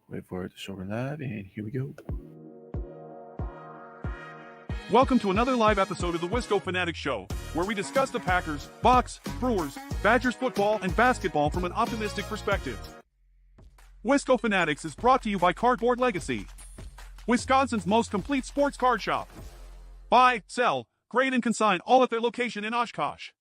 Wait for it to show we're live, and here we go. Welcome to another live episode of the Wisco Fanatic Show, where we discuss the Packers, Bucks, Brewers, Badgers football, and basketball from an optimistic perspective. Wisco Fanatics is brought to you by Cardboard Legacy, Wisconsin's most complete sports card shop. Buy, sell, grade, and consign all at their location in Oshkosh.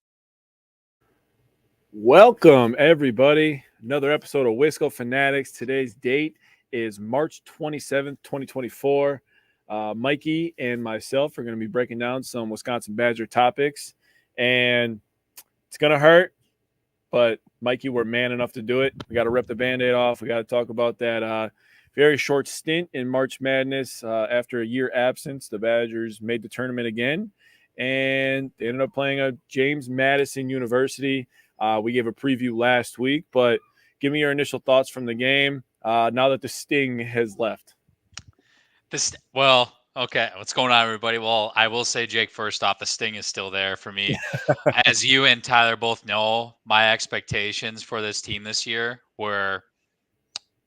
Welcome, everybody. Another episode of Wisco Fanatics. Today's date is March 27th, 2024. Mikey and myself are going to be breaking down some Wisconsin Badger topics, and it's going to hurt, but Mikey, we're man enough to do it. We got to rip the Band-Aid off. We got to talk about that very short stint in March Madness. After a year absence, the Badgers made the tournament again, and they ended up playing at James Madison University. We gave a preview last week, but give me your initial thoughts from the game now that the sting has left. Okay. What's going on, everybody? Well, I will say, Jake, first off, the sting is still there for me. As you and Tyler both know, my expectations for this team this year were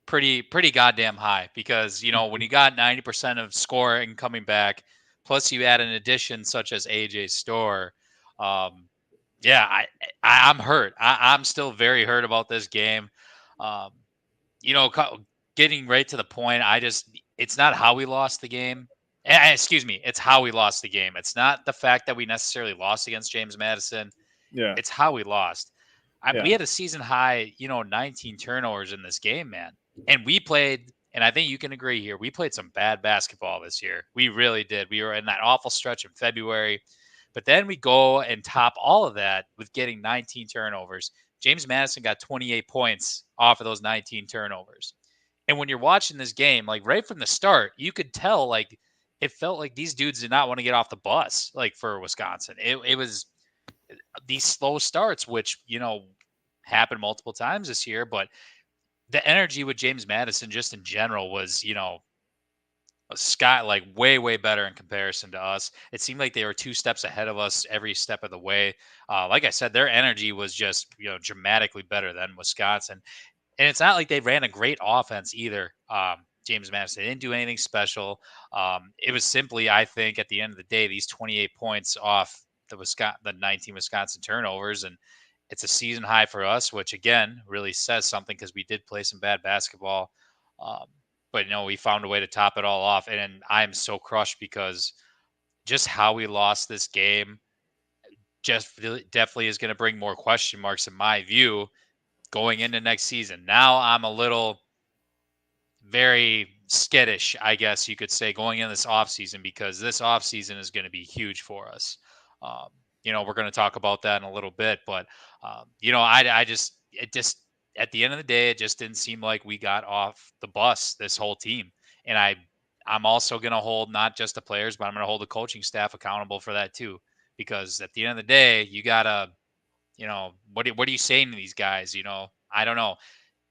pretty goddamn high because, you know, when you got 90% of scoring coming back, plus you add an addition such as AJ Storr, I'm hurt. I'm still very hurt about this game. Getting right to the point, it's not how we lost the game. Excuse me, it's how we lost the game. It's not the fact that we necessarily lost against James Madison. Yeah. It's how we lost. We had a season high, 19 turnovers in this game, man. And we played, and I think you can agree here, we played some bad basketball this year. We really did. We were in that awful stretch in February. But then we go and top all of that with getting 19 turnovers. James Madison got 28 points off of those 19 turnovers. And when you're watching this game, like right from the start, you could tell, like, it felt like these dudes did not want to get off the bus, like, for Wisconsin. It was these slow starts, which, happened multiple times this year. But the energy with James Madison just in general was, Scott, like, way better in comparison to us. It seemed like they were 2 steps ahead of us every step of the way. Like I said, their energy was just, dramatically better than Wisconsin. And it's not like they ran a great offense either. James Madison, they didn't do anything special. It was simply, I think, at the end of the day, these 28 points off the 19 Wisconsin turnovers, and it's a season high for us, which again really says something because we did play some bad basketball. But we found a way to top it all off, and I'm so crushed because just how we lost this game definitely is going to bring more question marks in my view going into next season. Now I'm very skittish, I guess you could say, going in this offseason because this offseason is going to be huge for us. We're going to talk about that in a little bit, but it just at the end of the day, it just didn't seem like we got off the bus, this whole team. And I'm also going to hold not just the players, but I'm going to hold the coaching staff accountable for that too, because at the end of the day, you gotta, what are you saying to these guys? I don't know.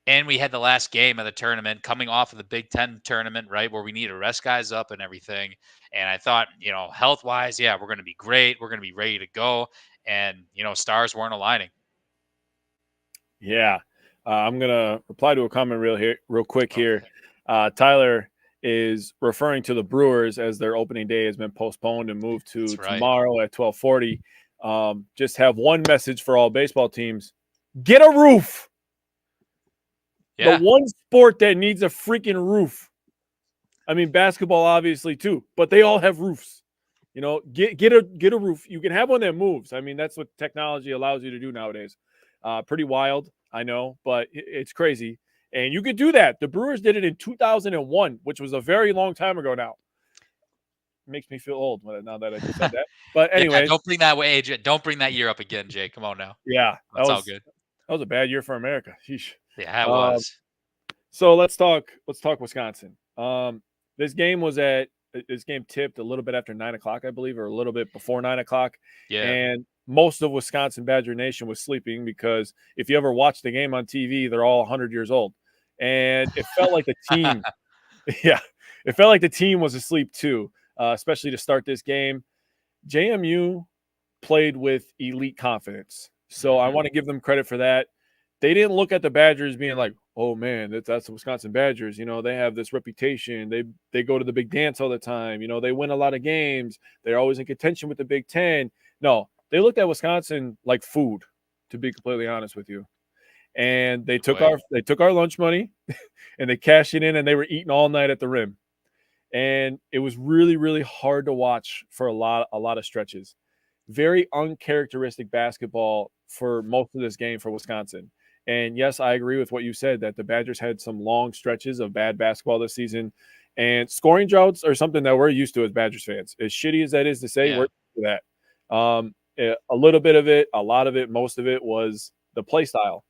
And we had the last game of the tournament coming off of the Big Ten tournament, right, where we need to rest guys up and everything. And I thought, health-wise, yeah, we're going to be great. We're going to be ready to go. And, stars weren't aligning. Yeah. I'm going to reply to a comment real quick here. Tyler is referring to the Brewers as their opening day has been postponed and moved to tomorrow at 12:40. Just have one message for all baseball teams. Get a roof. Yeah. The one sport that needs a freaking roof. I mean, basketball obviously too, but they all have roofs. Get a roof. You can have one that moves. I mean, that's what technology allows you to do nowadays. Pretty wild, I know, but it's crazy. And you could do that. The Brewers did it in 2001, which was a very long time ago now. It makes me feel old now that I just said that. But anyway, don't bring that way, AJ. Don't bring that year up again, Jake. Come on now. Yeah, that's all good. That was a bad year for America. Sheesh. Yeah, it was. So let's talk Wisconsin. This game tipped a little bit after 9:00, I believe, or a little bit before 9:00. Yeah. And most of Wisconsin Badger Nation was sleeping because if you ever watch the game on TV, they're all 100 years old. And it felt like the team, it felt like the team was asleep too, especially to start this game. JMU played with elite confidence. So I want to give them credit for that. they didn't look at the Badgers being like, oh man, that's the Wisconsin Badgers. They have this reputation. They go to the big dance all the time. They win a lot of games. They're always in contention with the Big Ten. No, they looked at Wisconsin like food, to be completely honest with you. And they took our lunch money and they cashed it in, and they were eating all night at the rim. And it was really, really hard to watch for a lot of stretches. Very uncharacteristic basketball for most of this game for Wisconsin. And yes, I agree with what you said, that the Badgers had some long stretches of bad basketball this season. And scoring droughts are something that we're used to as Badgers fans. As shitty as that is to say, we're used to that. A little bit of it, a lot of it, most of it was the play style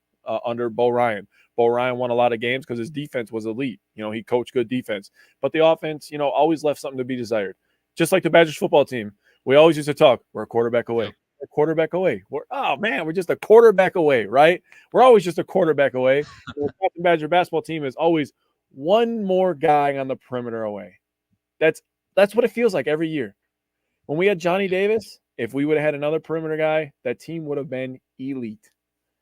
under Bo Ryan. Bo Ryan won a lot of games because his defense was elite. He coached good defense. But the offense, always left something to be desired. Just like the Badgers football team. We always used to talk, we're a quarterback away. A quarterback away. We're just a quarterback away, right? We're always just a quarterback away. The Badger basketball team is always one more guy on the perimeter away. That's what it feels like every year. When we had Johnny Davis, if we would have had another perimeter guy, that team would have been elite.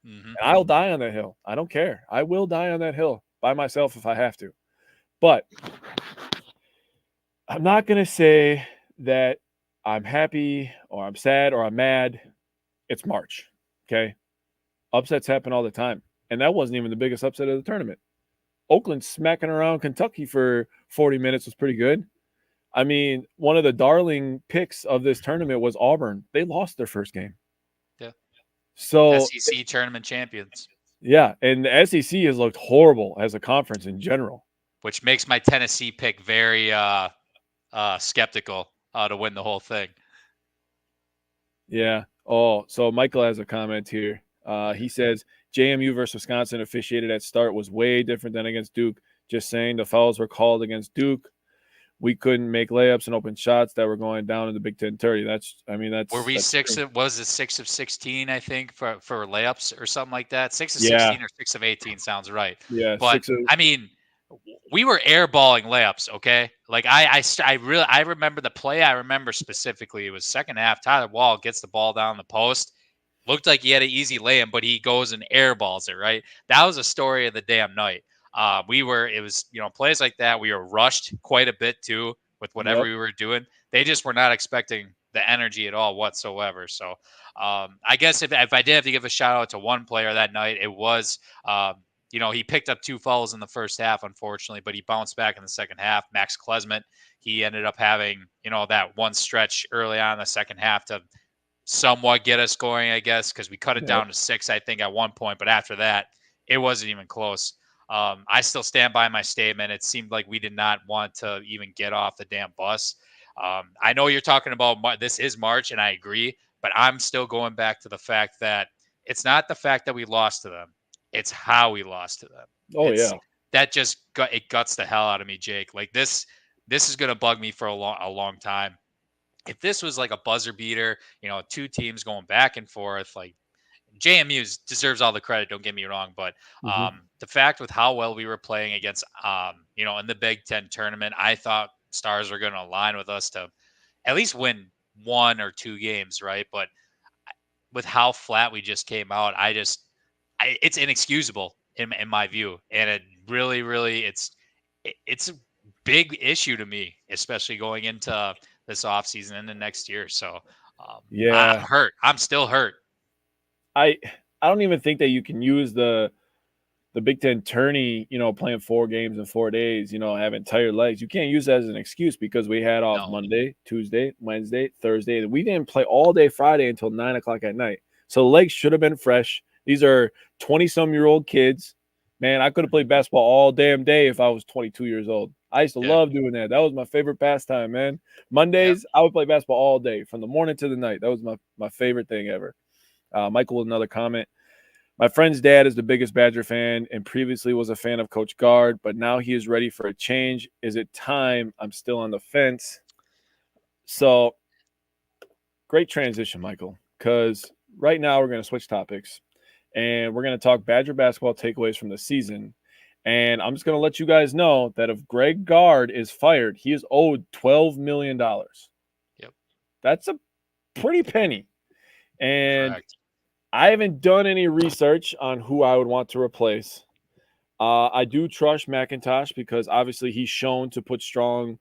Mm-hmm. And I'll die on that hill. I don't care. I will die on that hill by myself if I have to. But I'm not going to say that I'm happy or I'm sad or I'm mad. It's March, okay? Upsets happen all the time. And that wasn't even the biggest upset of the tournament. Oakland smacking around Kentucky for 40 minutes was pretty good. I mean, one of the darling picks of this tournament was Auburn. They lost their first game. Yeah. So SEC tournament champions. Yeah, and the SEC has looked horrible as a conference in general. Which makes my Tennessee pick very skeptical to win the whole thing. Yeah. Oh, so Michael has a comment here. He says, JMU versus Wisconsin officiated at start was way different than against Duke. Just saying the fouls were called against Duke. We couldn't make layups and open shots that were going down in the Big Ten 30. Were we 6 of 16, I think, for layups or something like that? 6 of 16 or 6 of 18 sounds right. Yeah. But I mean, we were airballing layups, okay? Like I remember the play. I remember specifically it was second half. Tyler Wall gets the ball down the post. Looked like he had an easy lay-in, but he goes and airballs it, right? That was a story of the damn night. It was plays like that. We were rushed quite a bit too with whatever we were doing. They just were not expecting the energy at all whatsoever. So I guess if I did have to give a shout out to one player that night, it was he picked up 2 fouls in the first half, unfortunately, but he bounced back in the second half. Max Klesmit, he ended up having, that one stretch early on in the second half to somewhat get us going, I guess, because we cut it down to 6, I think, at one point. But after that, it wasn't even close. I still stand by my statement. It seemed like we did not want to even get off the damn bus. I know you're talking about this is March, and I agree, but I'm still going back to the fact that it's not the fact that we lost to them. It's how we lost to them. That just guts the hell out of me, Jake. Like this is going to bug me for a long time. If this was like a buzzer beater, 2 teams going back and forth, like JMU deserves all the credit. Don't get me wrong, but the fact with how well we were playing against, in the Big Ten tournament, I thought Stars were going to align with us to at least win 1 or 2 games, right? But with how flat we just came out, it's inexcusable in my view, and it really, really, it's a big issue to me, especially going into this offseason and the next year. So I'm hurt. I'm still hurt. I don't even think that you can use the Big Ten tourney, playing 4 games in 4 days, having tired legs. You can't use that as an excuse because we had off Monday, Tuesday, Wednesday, Thursday. We didn't play all day Friday until 9:00 at night. So the legs should have been fresh. These are 20-some-year-old kids. Man, I could have played basketball all damn day if I was 22 years old. I used to love doing that. That was my favorite pastime, man. Mondays, I would play basketball all day from the morning to the night. That was my favorite thing ever. Michael with another comment. My friend's dad is the biggest Badger fan and previously was a fan of Coach Gard, but now he is ready for a change. Is it time? I'm still on the fence. So, great transition, Michael, because right now we're going to switch topics, and we're going to talk Badger basketball takeaways from the season. And I'm just going to let you guys know that if Greg Gard is fired, he is owed $12 million. Yep. That's a pretty penny. And correct. I haven't done any research on who I would want to replace. I do trust McIntosh because obviously he's shown to put strong,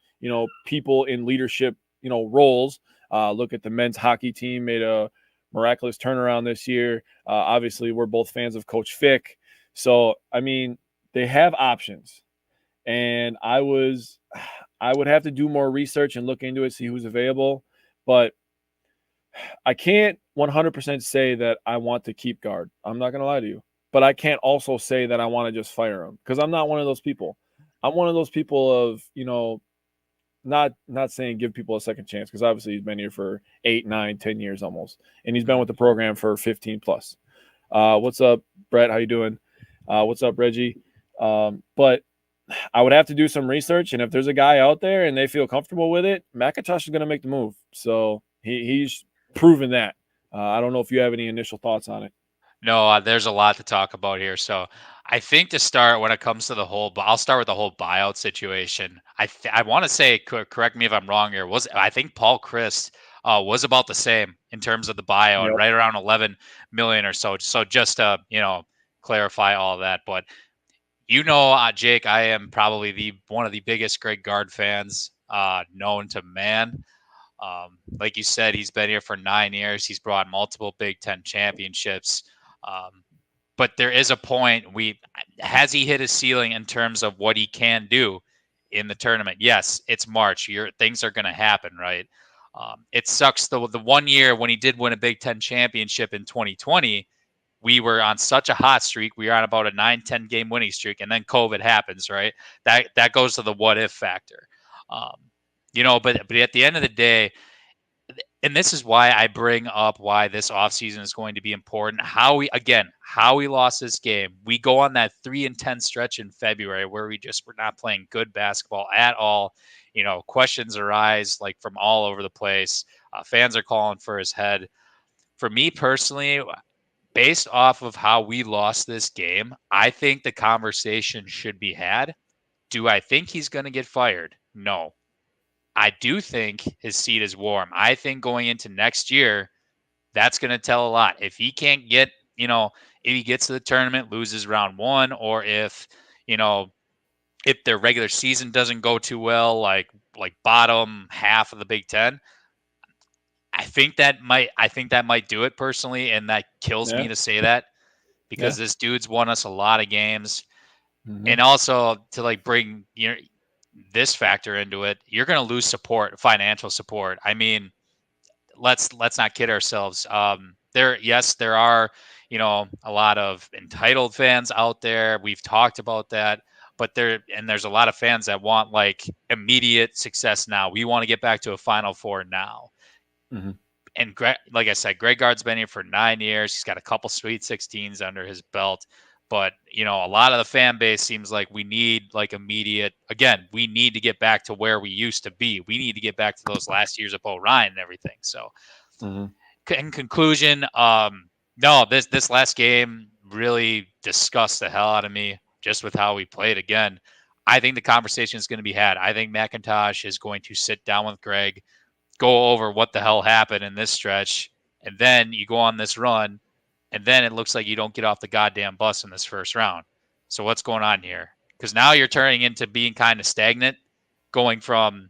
people in leadership, roles. Look at the men's hockey team, made a miraculous turnaround this year. Obviously, we're both fans of Coach Fick. So, I mean, they have options. And I would have to do more research and look into it, see who's available. But I can't 100% say that I want to keep guard. I'm not going to lie to you. But I can't also say that I want to just fire him because I'm not one of those people. I'm one of those people of, not saying give people a second chance because obviously he's been here for 8, 9, 10 years almost. And he's been with the program for 15 plus. What's up, Brett? How you doing? What's up, Reggie? But I would have to do some research. And if there's a guy out there and they feel comfortable with it, McIntosh is going to make the move. So he's proven that. I don't know if you have any initial thoughts on it. No, there's a lot to talk about here. So I think to start, when it comes to I'll start with the whole buyout situation. I want to say, correct me if I'm wrong here. I think Paul Christ was about the same in terms of the buyout, Yep. right around 11 million or so. So just to clarify all that, but Jake, I am probably one of the biggest Greg Gard fans known to man. Like you said, he's been here for 9 years. He's brought multiple Big Ten championships. But there is a point. Has he hit his ceiling in terms of what he can do in the tournament? Yes, it's March. Things are going to happen, right? It sucks. The 1 year when he did win a Big Ten championship in 2020, we were on such a hot streak. We were on about a 9-10 game winning streak, and then COVID happens, right? That goes to the what if factor. But at the end of the day, and this is why I bring up why this offseason is going to be important. How we lost this game. We go on that 3-10 stretch in February where we just were not playing good basketball at all. Questions arise like from all over the place. Fans are calling for his head. For me personally, based off of how we lost this game, I think the conversation should be had. Do I think he's going to get fired? No. I do think his seat is warm. I think going into next year, that's going to tell a lot. If he can't get, if he gets to the tournament, loses round 1, or if their regular season doesn't go too well, like bottom half of the Big Ten, I think that might do it personally, and that kills me to say that because this dude's won us a lot of games, and also to bring this factor into it, you're going to lose financial support. I mean, let's not kid ourselves. There are, a lot of entitled fans out there. We've talked about that, but there's a lot of fans that want immediate success now. We want to get back to a Final Four now. Mm-hmm. And like I said, Greg Gard's been here for 9 years. He's got a couple Sweet 16s under his belt. But, a lot of the fan base seems like we need immediate, again, we need to get back to where we used to be. We need to get back to those last years of Bo Ryan and everything. So in conclusion, no, this last game really disgusts the hell out of me just with how we played. Again, I think the conversation is going to be had. I think McIntosh is going to sit down with Greg, go over what the hell happened in this stretch, and then you go on this run. And then it looks like you don't get off the goddamn bus in this first round. So what's going on here? Because now you're turning into being kind of stagnant, going from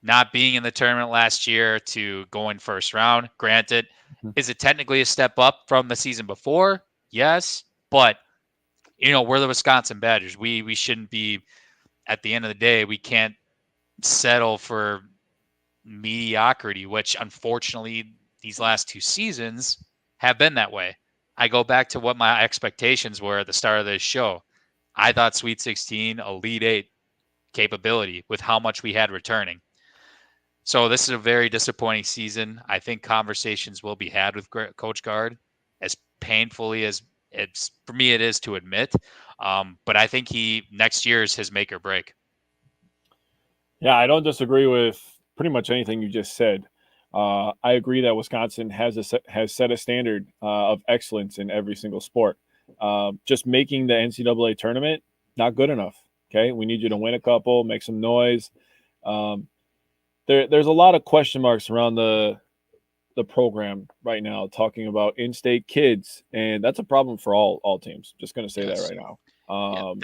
not being in the tournament last year to going first round. Granted, is it technically a step up from the season before? Yes. But, we're the Wisconsin Badgers. We shouldn't be, at the end of the day, we can't settle for mediocrity, which unfortunately these last 2 seasons have been that way. I go back to what my expectations were at the start of this show. I thought Sweet 16, Elite 8 capability with how much we had returning. So this is a very disappointing season. I think conversations will be had with Coach Gard, as painfully as for me it is to admit. But I think next year is his make or break. Yeah, I don't disagree with pretty much anything you just said. I agree that Wisconsin has set a standard of excellence in every single sport. Just making the NCAA tournament, not good enough. Okay, we need you to win a couple, make some noise. There's a lot of question marks around the the program right now, talking about in-state kids, and that's a problem for all teams. Just going to say that right now.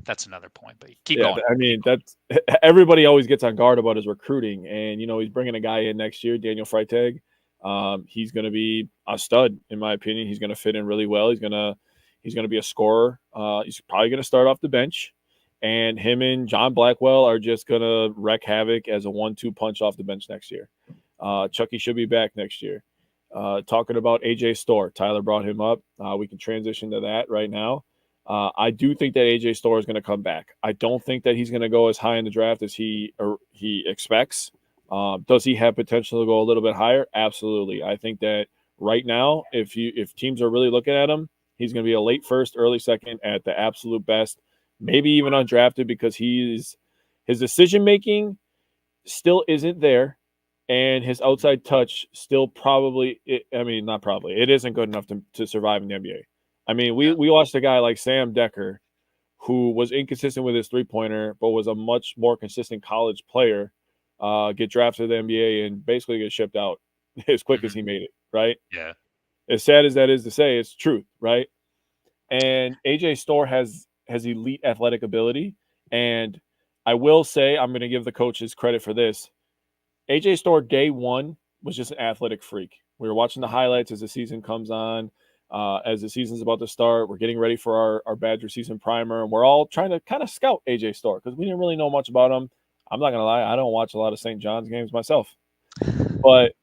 That's another point. But keep going. I mean, that's everybody always gets on guard about his recruiting, and he's bringing a guy in next year, Daniel Freitag. He's going to be a stud, in my opinion. He's going to fit in really well. He's going to be a scorer. He's probably going to start off the bench, and him and John Blackwell are just going to wreak havoc as a 1-2 punch off the bench next year. Chucky should be back next year. Talking about AJ Storr, Tyler brought him up. We can transition to that right now. I do think that AJ Storr is going to come back. I don't think that he's going to go as high in the draft as he expects. Does he have potential to go a little bit higher? Absolutely. I think that right now, if teams are really looking at him, he's going to be a late first, early second at the absolute best, maybe even undrafted, because his decision making still isn't there, and his outside touch still it isn't good enough to survive in the NBA. I mean, we watched a guy like Sam Decker, who was inconsistent with his three-pointer, but was a much more consistent college player, get drafted to the NBA and basically get shipped out as quick as he made it, right? Yeah. As sad as that is to say, it's truth, right? And AJ Storr has elite athletic ability, and I will say, I'm going to give the coaches credit for this. AJ Storr, day one, was just an athletic freak. We were watching the highlights as the season comes on. As the season's about to start, we're getting ready for our Badger season primer, and we're all trying to kind of scout AJ Storr because we didn't really know much about him. I'm not going to lie, I don't watch a lot of St. John's games myself. But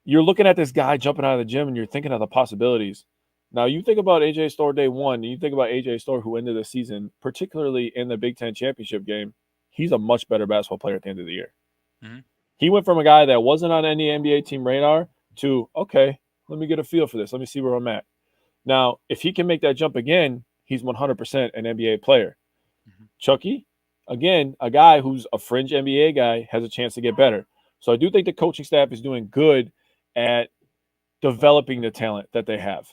you're looking at this guy jumping out of the gym, and you're thinking of the possibilities. Now, you think about AJ Storr day one, and you think about AJ Storr who ended the season, particularly in the Big Ten championship game, he's a much better basketball player at the end of the year. Mm-hmm. He went from a guy that wasn't on any NBA team radar to, okay, let me get a feel for this. Let me see where I'm at. Now, if he can make that jump again, he's 100% an NBA player. Mm-hmm. Chucky, again, a guy who's a fringe NBA guy, has a chance to get better. So I do think the coaching staff is doing good at developing the talent that they have.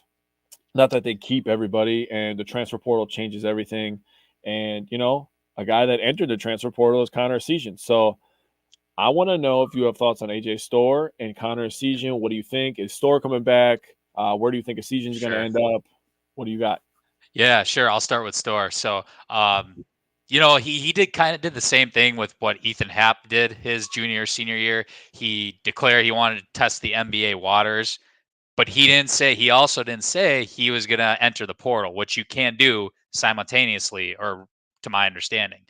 Not that they keep everybody, and the transfer portal changes everything. And, a guy that entered the transfer portal is Connor Essegian. So I want to know if you have thoughts on AJ Storr and Connor Essegian. What do you think? Is Storr coming back? Where do you think Essegian's going to end up? What do you got? Yeah, sure. I'll start with Storr. So, he did the same thing with what Ethan Happ did his senior year. He declared he wanted to test the NBA waters, but he also didn't say he was going to enter the portal, which you can do simultaneously, or to my understanding.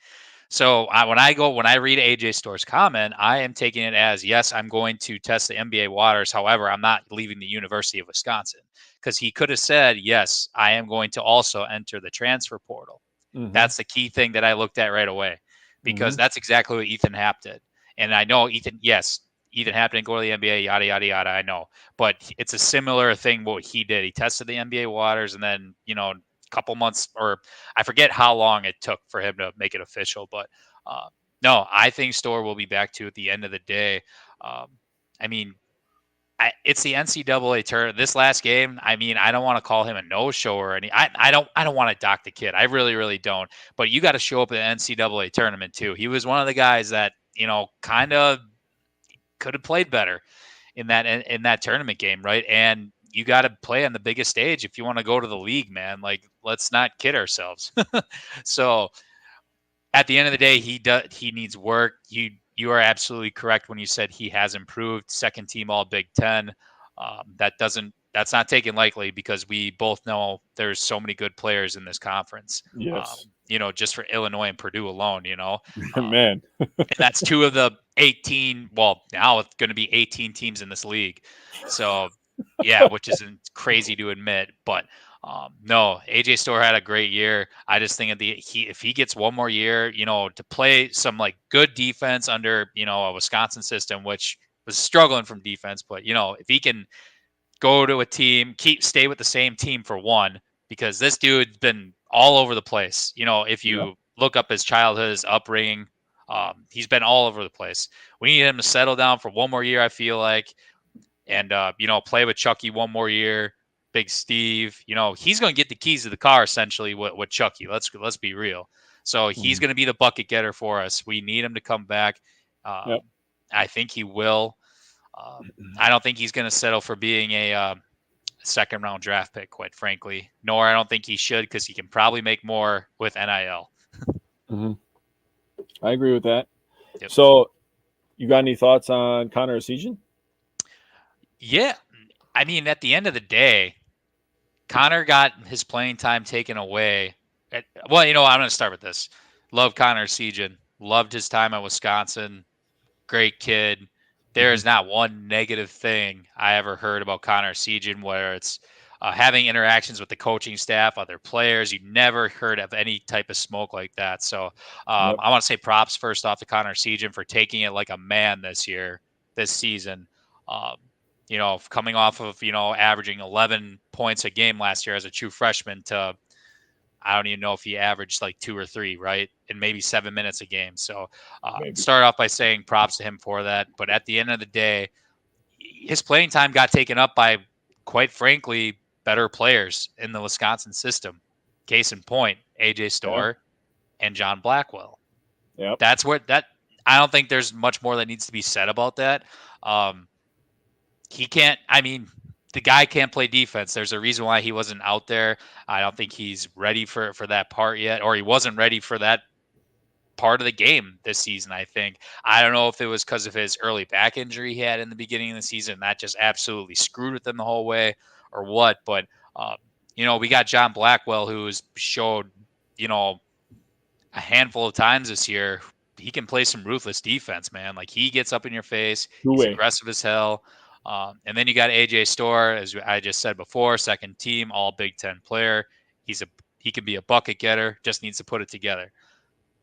So when I read AJ Storr's comment, I am taking it as, yes, I'm going to test the NBA waters. However, I'm not leaving the University of Wisconsin, because he could have said, yes, I am going to also enter the transfer portal. Mm-hmm. That's the key thing that I looked at right away, because that's exactly what Ethan Happ did. And I know Ethan Happ didn't go to the NBA, yada, yada, yada. I know, but it's a similar thing what he did. He tested the NBA waters, and then, couple months, or I forget how long it took for him to make it official, but no, I think Storr will be back to at the end of the day. It's the NCAA tournament. This last game, I don't want to call him a no-show or any. I don't want to dock the kid. I really, really don't. But you got to show up at the NCAA tournament too. He was one of the guys that kind of could have played better in that tournament game, right? And you got to play on the biggest stage if you want to go to the league, man. Like, let's not kid ourselves. So at the end of the day, he needs work. You are absolutely correct when you said he has improved. Second team All Big Ten. That's not taken lightly, because we both know there's so many good players in this conference. Yes. Just for Illinois and Purdue alone, man. And that's two of the 18. Well, now it's going to be 18 teams in this league. So yeah, which isn't crazy to admit, but no, AJ Storr had a great year. I just think if he gets one more year, to play some like good defense under, a Wisconsin system, which was struggling from defense, but if he can go to a team, stay with the same team for one, because this dude's been all over the place. If you look up his childhood, his upbringing, he's been all over the place. We need him to settle down for one more year, I feel like. And, play with Chucky one more year, Big Steve. He's going to get the keys to the car, essentially, with Chucky. Let's be real. So he's going to be the bucket getter for us. We need him to come back. I think he will. I don't think he's going to settle for being a second round draft pick, quite frankly. Nor I don't think he should, because he can probably make more with NIL. Mm-hmm. I agree with that. Yep. So, you got any thoughts on Connor Essegian? Yeah. I mean, at the end of the day, Connor got his playing time taken away. Well, I'm going to start with this. Love Connor Essegian. Loved his time at Wisconsin. Great kid. There is not one negative thing I ever heard about Connor Essegian, where it's having interactions with the coaching staff, other players. You never heard of any type of smoke like that. So I want to say props first off to Connor Essegian for taking it like a man this season. Coming off of, averaging 11 points a game last year as a true freshman to, I don't even know if he averaged like 2 or 3, right? And maybe 7 minutes a game. So start off by saying props to him for that. But at the end of the day, his playing time got taken up by, quite frankly, better players in the Wisconsin system. Case in point, AJ Storr and John Blackwell. Yep. That's where I don't think there's much more that needs to be said about that. The guy can't play defense. There's a reason why he wasn't out there. I don't think he's ready for that part yet, or he wasn't ready for that part of the game this season, I think. I don't know if it was because of his early back injury he had in the beginning of the season. That just absolutely screwed with him the whole way, or what. But, we got John Blackwell, who's showed, a handful of times this year, he can play some ruthless defense, man. Like, he gets up in your face. He's aggressive as hell. And then you got AJ Storr, as I just said before, second team, all Big Ten player. He can be a bucket getter, just needs to put it together.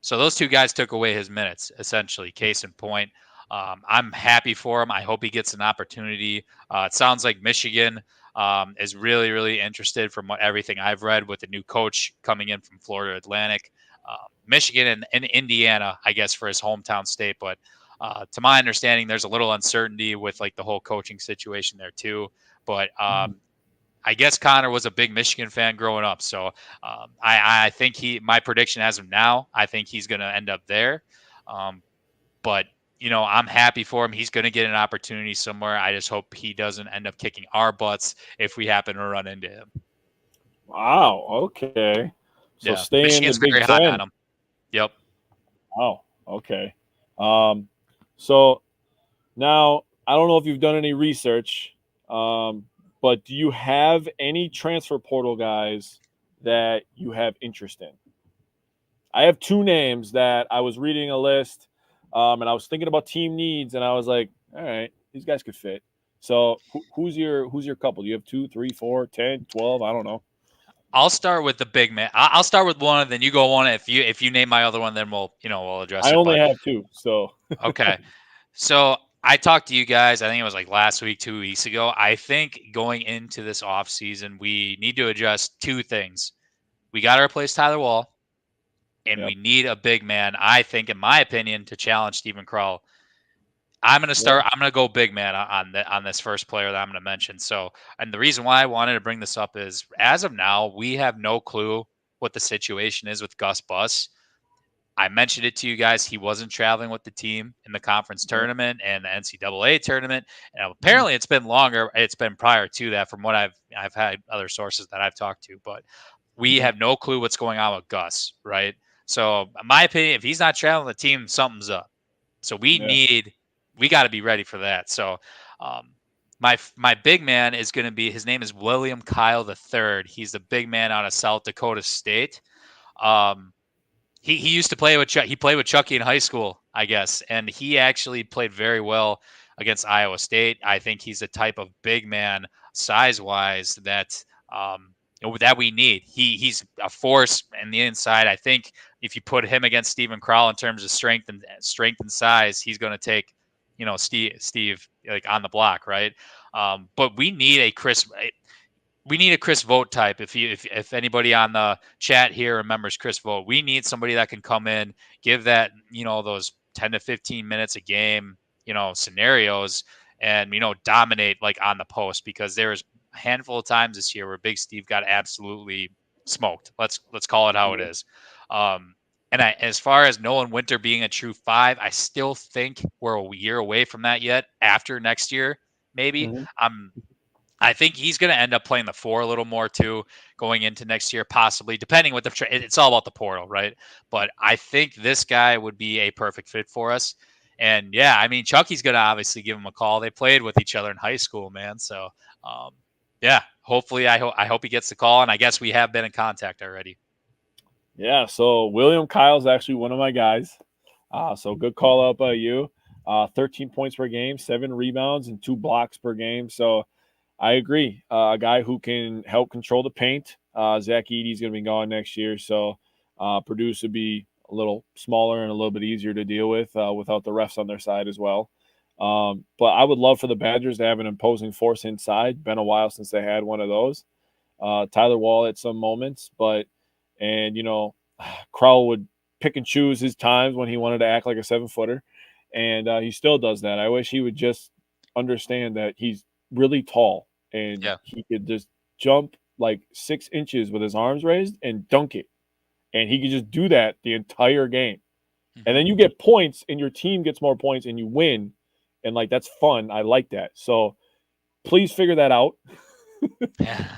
So those two guys took away his minutes, essentially. Case in point. I'm happy for him. I hope he gets an opportunity. It sounds like Michigan is really, really interested from everything I've read with the new coach coming in from Florida Atlantic. Michigan and Indiana, I guess, for his hometown state. But to my understanding, there's a little uncertainty with like the whole coaching situation there too. But I guess Connor was a big Michigan fan growing up. So I think my prediction as of now, I think he's going to end up there. But, I'm happy for him. He's going to get an opportunity somewhere. I just hope he doesn't end up kicking our butts if we happen to run into him. Wow. Okay. So yeah. stay Michigan's in the Big very Ten. hot on him. Yep. Oh, okay. So now I don't know if you've done any research, but do you have any transfer portal guys that you have interest in? I have 2 names that I was reading a list, and I was thinking about team needs, and I was like, all right, these guys could fit. So who's your couple? Do you have 2, 3, 4, 10, 12? I don't know. I'll start with the big man. I'll start with one, and then you go on. If you name my other one, then we'll address it. I only have 2, so okay. So I talked to you guys, I think it was like last week, 2 weeks ago. I think going into this offseason, we need to adjust 2 things. We got to replace Tyler Wall, and we need a big man, I think, in my opinion, to challenge Stephen Krall. I'm going to start. I'm going to go big man on this first player that I'm going to mention. So, and the reason why I wanted to bring this up is, as of now, we have no clue what the situation is with Gus Bus. I mentioned it to you guys. He wasn't traveling with the team in the conference tournament and the NCAA tournament. And apparently it's been longer. It's been prior to that from what I've had other sources that I've talked to, but we have no clue what's going on with Gus. Right. So in my opinion, if he's not traveling with the team, something's up. So we got to be ready for that. So, my big man is going to be, his name is William Kyle III. He's the big man out of South Dakota State. He used to play with he played with Chucky in high school, I guess, and he actually played very well against Iowa State. I think he's the type of big man, size-wise, that we need. He's a force in the inside. I think if you put him against Stephen Krall in terms of strength and size, he's going to take Steve like on the block, right? But we need a Chris Vogt type. If anybody on the chat here remembers Chris Vogt, we need somebody that can come in, give that, those 10 to 15 minutes a game, scenarios, and, dominate like on the post, because there was a handful of times this year where Big Steve got absolutely smoked. Let's call it how it is. And as far as Nolan Winter being a true 5, I still think we're a year away from that yet. After next year, maybe. I think he's going to end up playing the 4 a little more too, going into next year, possibly, depending what it's all about the portal, right? But I think this guy would be a perfect fit for us. And yeah, I mean, Chucky's going to obviously give him a call. They played with each other in high school, man. So, yeah, hopefully, I hope he gets the call. And I guess we have been in contact already. Yeah, so William Kyle's actually one of my guys. So good call out by you. 13 points per game, 7 rebounds, and 2 blocks per game. So I agree. A guy who can help control the paint. Zach Edey's going to be gone next year, so Purdue would be a little smaller and a little bit easier to deal with without the refs on their side as well. But I would love for the Badgers to have an imposing force inside. Been a while since they had one of those. Tyler Wall at some moments, and Crowell would pick and choose his times when he wanted to act like a 7-footer, and he still does that. I wish he would just understand that he's really tall and he could just jump like 6 inches with his arms raised and dunk it, and he could just do that the entire game. And then you get points and your team gets more points and you win, and like that's fun. I like that. So please figure that out.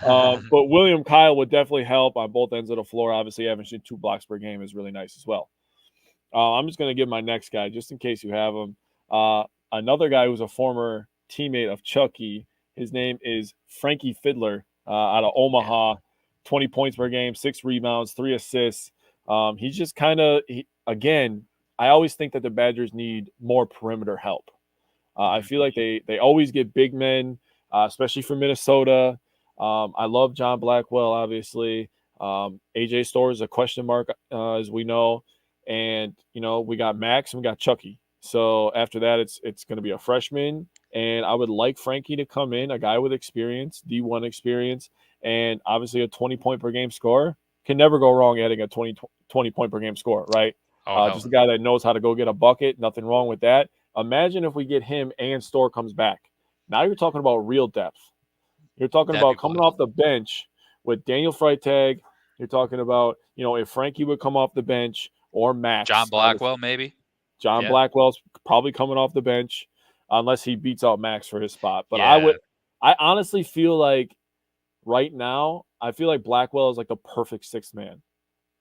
But William Kyle would definitely help on both ends of the floor. Obviously, averaging 2 blocks per game is really nice as well. I'm just going to give my next guy, just in case you have him. Another guy who's a former teammate of Chucky. His name is Frankie Fiddler out of Omaha. 20 points per game, 6 rebounds, 3 assists. He's just kind of, again, I always think that the Badgers need more perimeter help. I feel like they always get big men, especially from Minnesota. I love John Blackwell, obviously. AJ Storr is a question mark, as we know. And, we got Max and we got Chucky. So after that, it's going to be a freshman. And I would like Frankie to come in, a guy with experience, D1 experience, and obviously a 20-point per game scorer. Can never go wrong adding a 20 point per game score, right? Just a guy that knows how to go get a bucket. Nothing wrong with that. Imagine if we get him and Storr comes back. Now you're talking about real depth. You're talking about coming off the bench with Daniel Freitag. You're talking about, if Frankie would come off the bench or Max. John Blackwell, maybe. John Blackwell's probably coming off the bench unless he beats out Max for his spot. But I honestly feel like right now, I feel like Blackwell is like the perfect 6th man.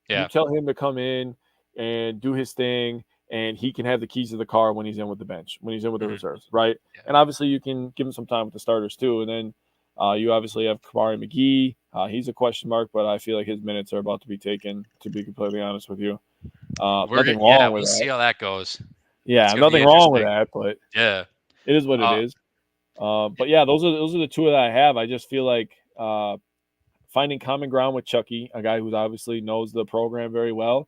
Yeah. You tell him to come in and do his thing, and he can have the keys to the car when he's in with the bench, when he's in with the reserves, right? Yeah. And obviously you can give him some time with the starters too. And then you obviously have Kamari McGee. He's a question mark, but I feel like his minutes are about to be taken, to be completely honest with you. Nothing wrong with that. We'll see how that goes. Yeah, nothing wrong with that, but yeah, it is what it is. But yeah, those are the 2 that I have. I just feel like finding common ground with Chucky, a guy who obviously knows the program very well.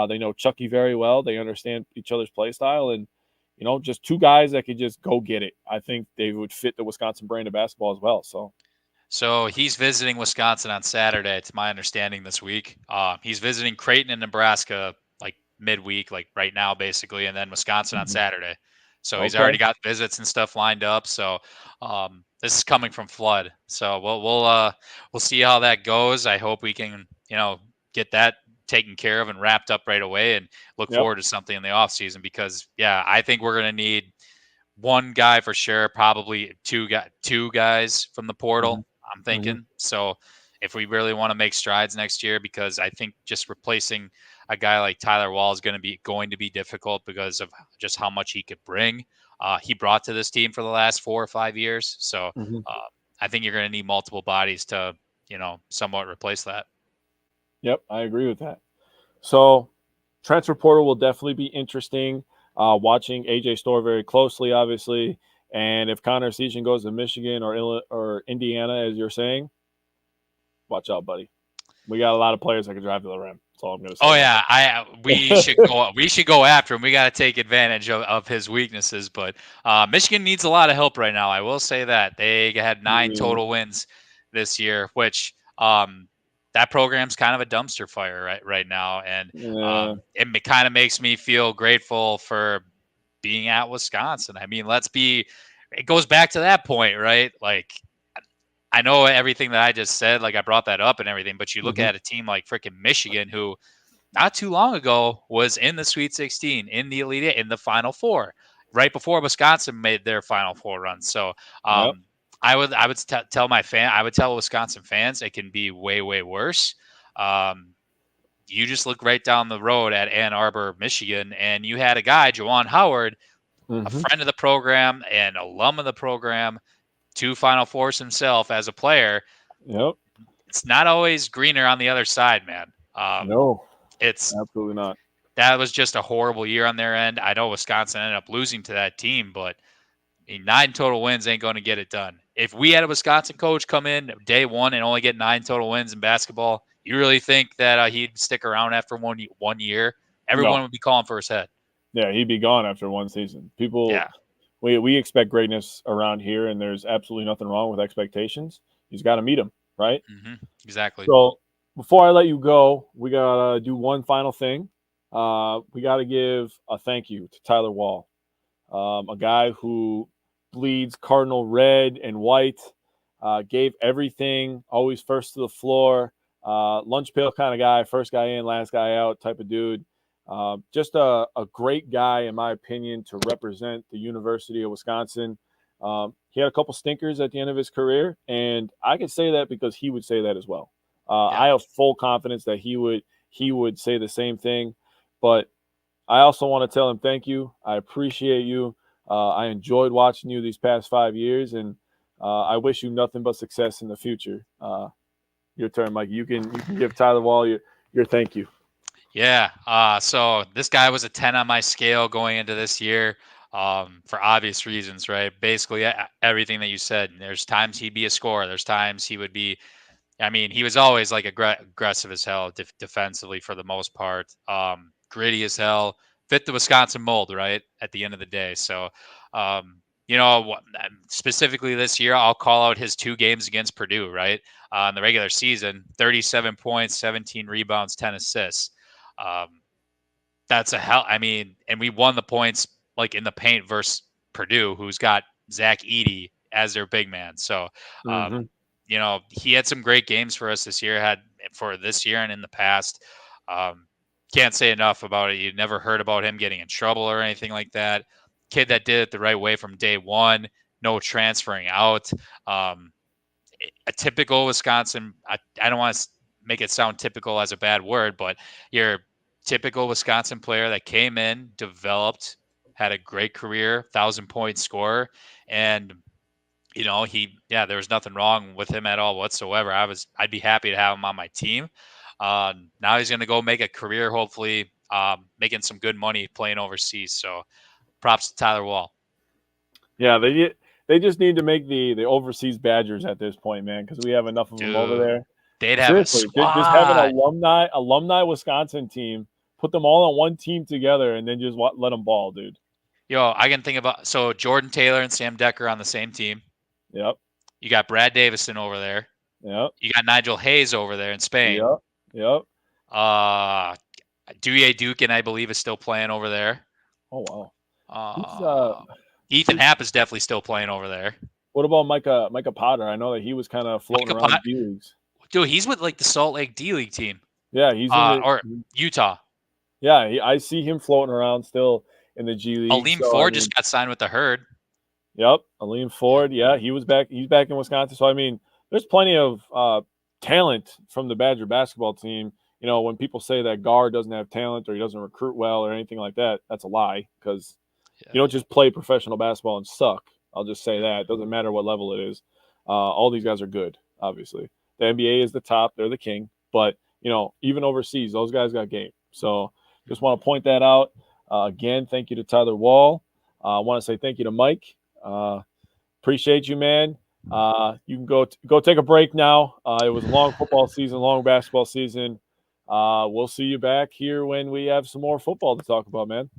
They know Chucky very well. They understand each other's play style, and just 2 guys that could just go get it. I think they would fit the Wisconsin brand of basketball as well. So he's visiting Wisconsin on Saturday. It's my understanding this week. He's visiting Creighton in Nebraska like midweek, like right now, basically, and then Wisconsin on Saturday. So he's already got visits and stuff lined up. So this is coming from Flood. So we'll see how that goes. I hope we can, get that taken care of and wrapped up right away and look forward to something in the offseason because, I think we're going to need 1 guy for sure, probably two guys from the portal, I'm thinking. So if we really want to make strides next year, because I think just replacing a guy like Tyler Wall is going to be difficult because of just how much he could bring. He brought to this team for the last 4 or 5 years. So I think you're going to need multiple bodies to, somewhat replace that. Yep, I agree with that. So transfer portal will definitely be interesting. Watching AJ Storr very closely, obviously. And if Connor Season goes to Michigan or Indiana, as you're saying, watch out, buddy. We got a lot of players that can drive to the rim. That's all I'm going to say. Oh yeah, we should go after him. We got to take advantage of his weaknesses. But Michigan needs a lot of help right now. I will say that they had 9 total wins this year, which that program's kind of a dumpster fire right now, and it kind of makes me feel grateful for being at Wisconsin. I mean, it goes back to that point, right? Like, I know everything that I just said, like I brought that up and everything, but you look at a team like freaking Michigan, who not too long ago was in the Sweet 16, in the Elite Eight, in the Final Four, right before Wisconsin made their Final Four run. So Yep. I would tell Wisconsin fans it can be way, way worse. You just look right down the road at Ann Arbor, Michigan, and you had a guy, Juwan Howard, a friend of the program and alum of the program, 2 Final Fours himself as a player. Yep. It's not always greener on the other side, man. No, it's absolutely not. That was just a horrible year on their end. I know Wisconsin ended up losing to that team, but 9 total wins ain't going to get it done. If we had a Wisconsin coach come in day one and only get 9 total wins in basketball, you really think that he'd stick around after one year? Everyone would be calling for his head. Yeah, he'd be gone after one season. People, we expect greatness around here, and there's absolutely nothing wrong with expectations. He's got to meet them, right? Exactly. So before I let you go, we got to do one final thing. We got to give a thank you to Tyler Wall, a guy who bleeds Cardinal red and white, gave everything, always first to the floor, lunch pail kind of guy, first guy in, last guy out type of dude. Just a great guy, in my opinion, to represent the University of Wisconsin. He had a couple stinkers at the end of his career, and I can say that because he would say that as well. I have full confidence that he would say the same thing. But I also want to tell him thank you. I appreciate you. I enjoyed watching you these past 5 years, and I wish you nothing but success in the future. Your turn, Mike. You can give Tyler Wall your thank you. Yeah. So this guy was a 10 on my scale going into this year, for obvious reasons, right? Basically everything that you said. There's times he'd be a scorer. There's times he would be. I mean, he was always like aggressive as hell defensively for the most part. Gritty as hell, fit the Wisconsin mold, right? At the end of the day. So, specifically this year, I'll call out his 2 games against Purdue, right? In the regular season, 37 points, 17 rebounds, 10 assists. That's a hell. I mean, and we won the points like in the paint versus Purdue, who's got Zach Edey as their big man. So, he had some great games for us this year, and in the past. Can't say enough about it. You never heard about him getting in trouble or anything like that. Kid that did it the right way from day one, no transferring out. A typical Wisconsin, I don't want to make it sound typical as a bad word, but your typical Wisconsin player that came in, developed, had a great career, 1,000-point scorer, and there was nothing wrong with him at all whatsoever. I'd be happy to have him on my team. Now he's going to go make a career, hopefully, making some good money playing overseas. So props to Tyler Wall. Yeah, they just need to make the overseas Badgers at this point, man, because we have enough of them over there. They'd have a squad. Just have an alumni Wisconsin team, put them all on one team together, and then just let them ball, dude. I can think about Jordan Taylor and Sam Decker on the same team. Yep. You got Brad Davison over there. Yep. You got Nigel Hayes over there in Spain. Yep. Douye Dukin, I believe, is still playing over there. Oh wow. Ethan Happ is definitely still playing over there. What about Micah Potter? I know that he was kind of floating around the D-Leagues. Dude, he's with like the Salt Lake D-League team. Yeah, he's or Utah. Yeah, I see him floating around still in the G League. Aleem Ford just got signed with the Herd. Yep, Aleem Ford. Yeah, he was back. He's back in Wisconsin. So I mean, there's plenty of talent from the Badger basketball team. When people say that guard doesn't have talent or he doesn't recruit well or anything like that, that's a lie, because you don't just play professional basketball and suck. I'll just say that. It doesn't matter what level it is. All these guys are good, obviously. The NBA is the top. They're the king. But, even overseas, those guys got game. So just want to point that out. Again, thank you to Tyler Wall. I want to say thank you to Mike. Appreciate you, man. You can go take a break now. It was a long football season, long basketball season. We'll see you back here when we have some more football to talk about, man.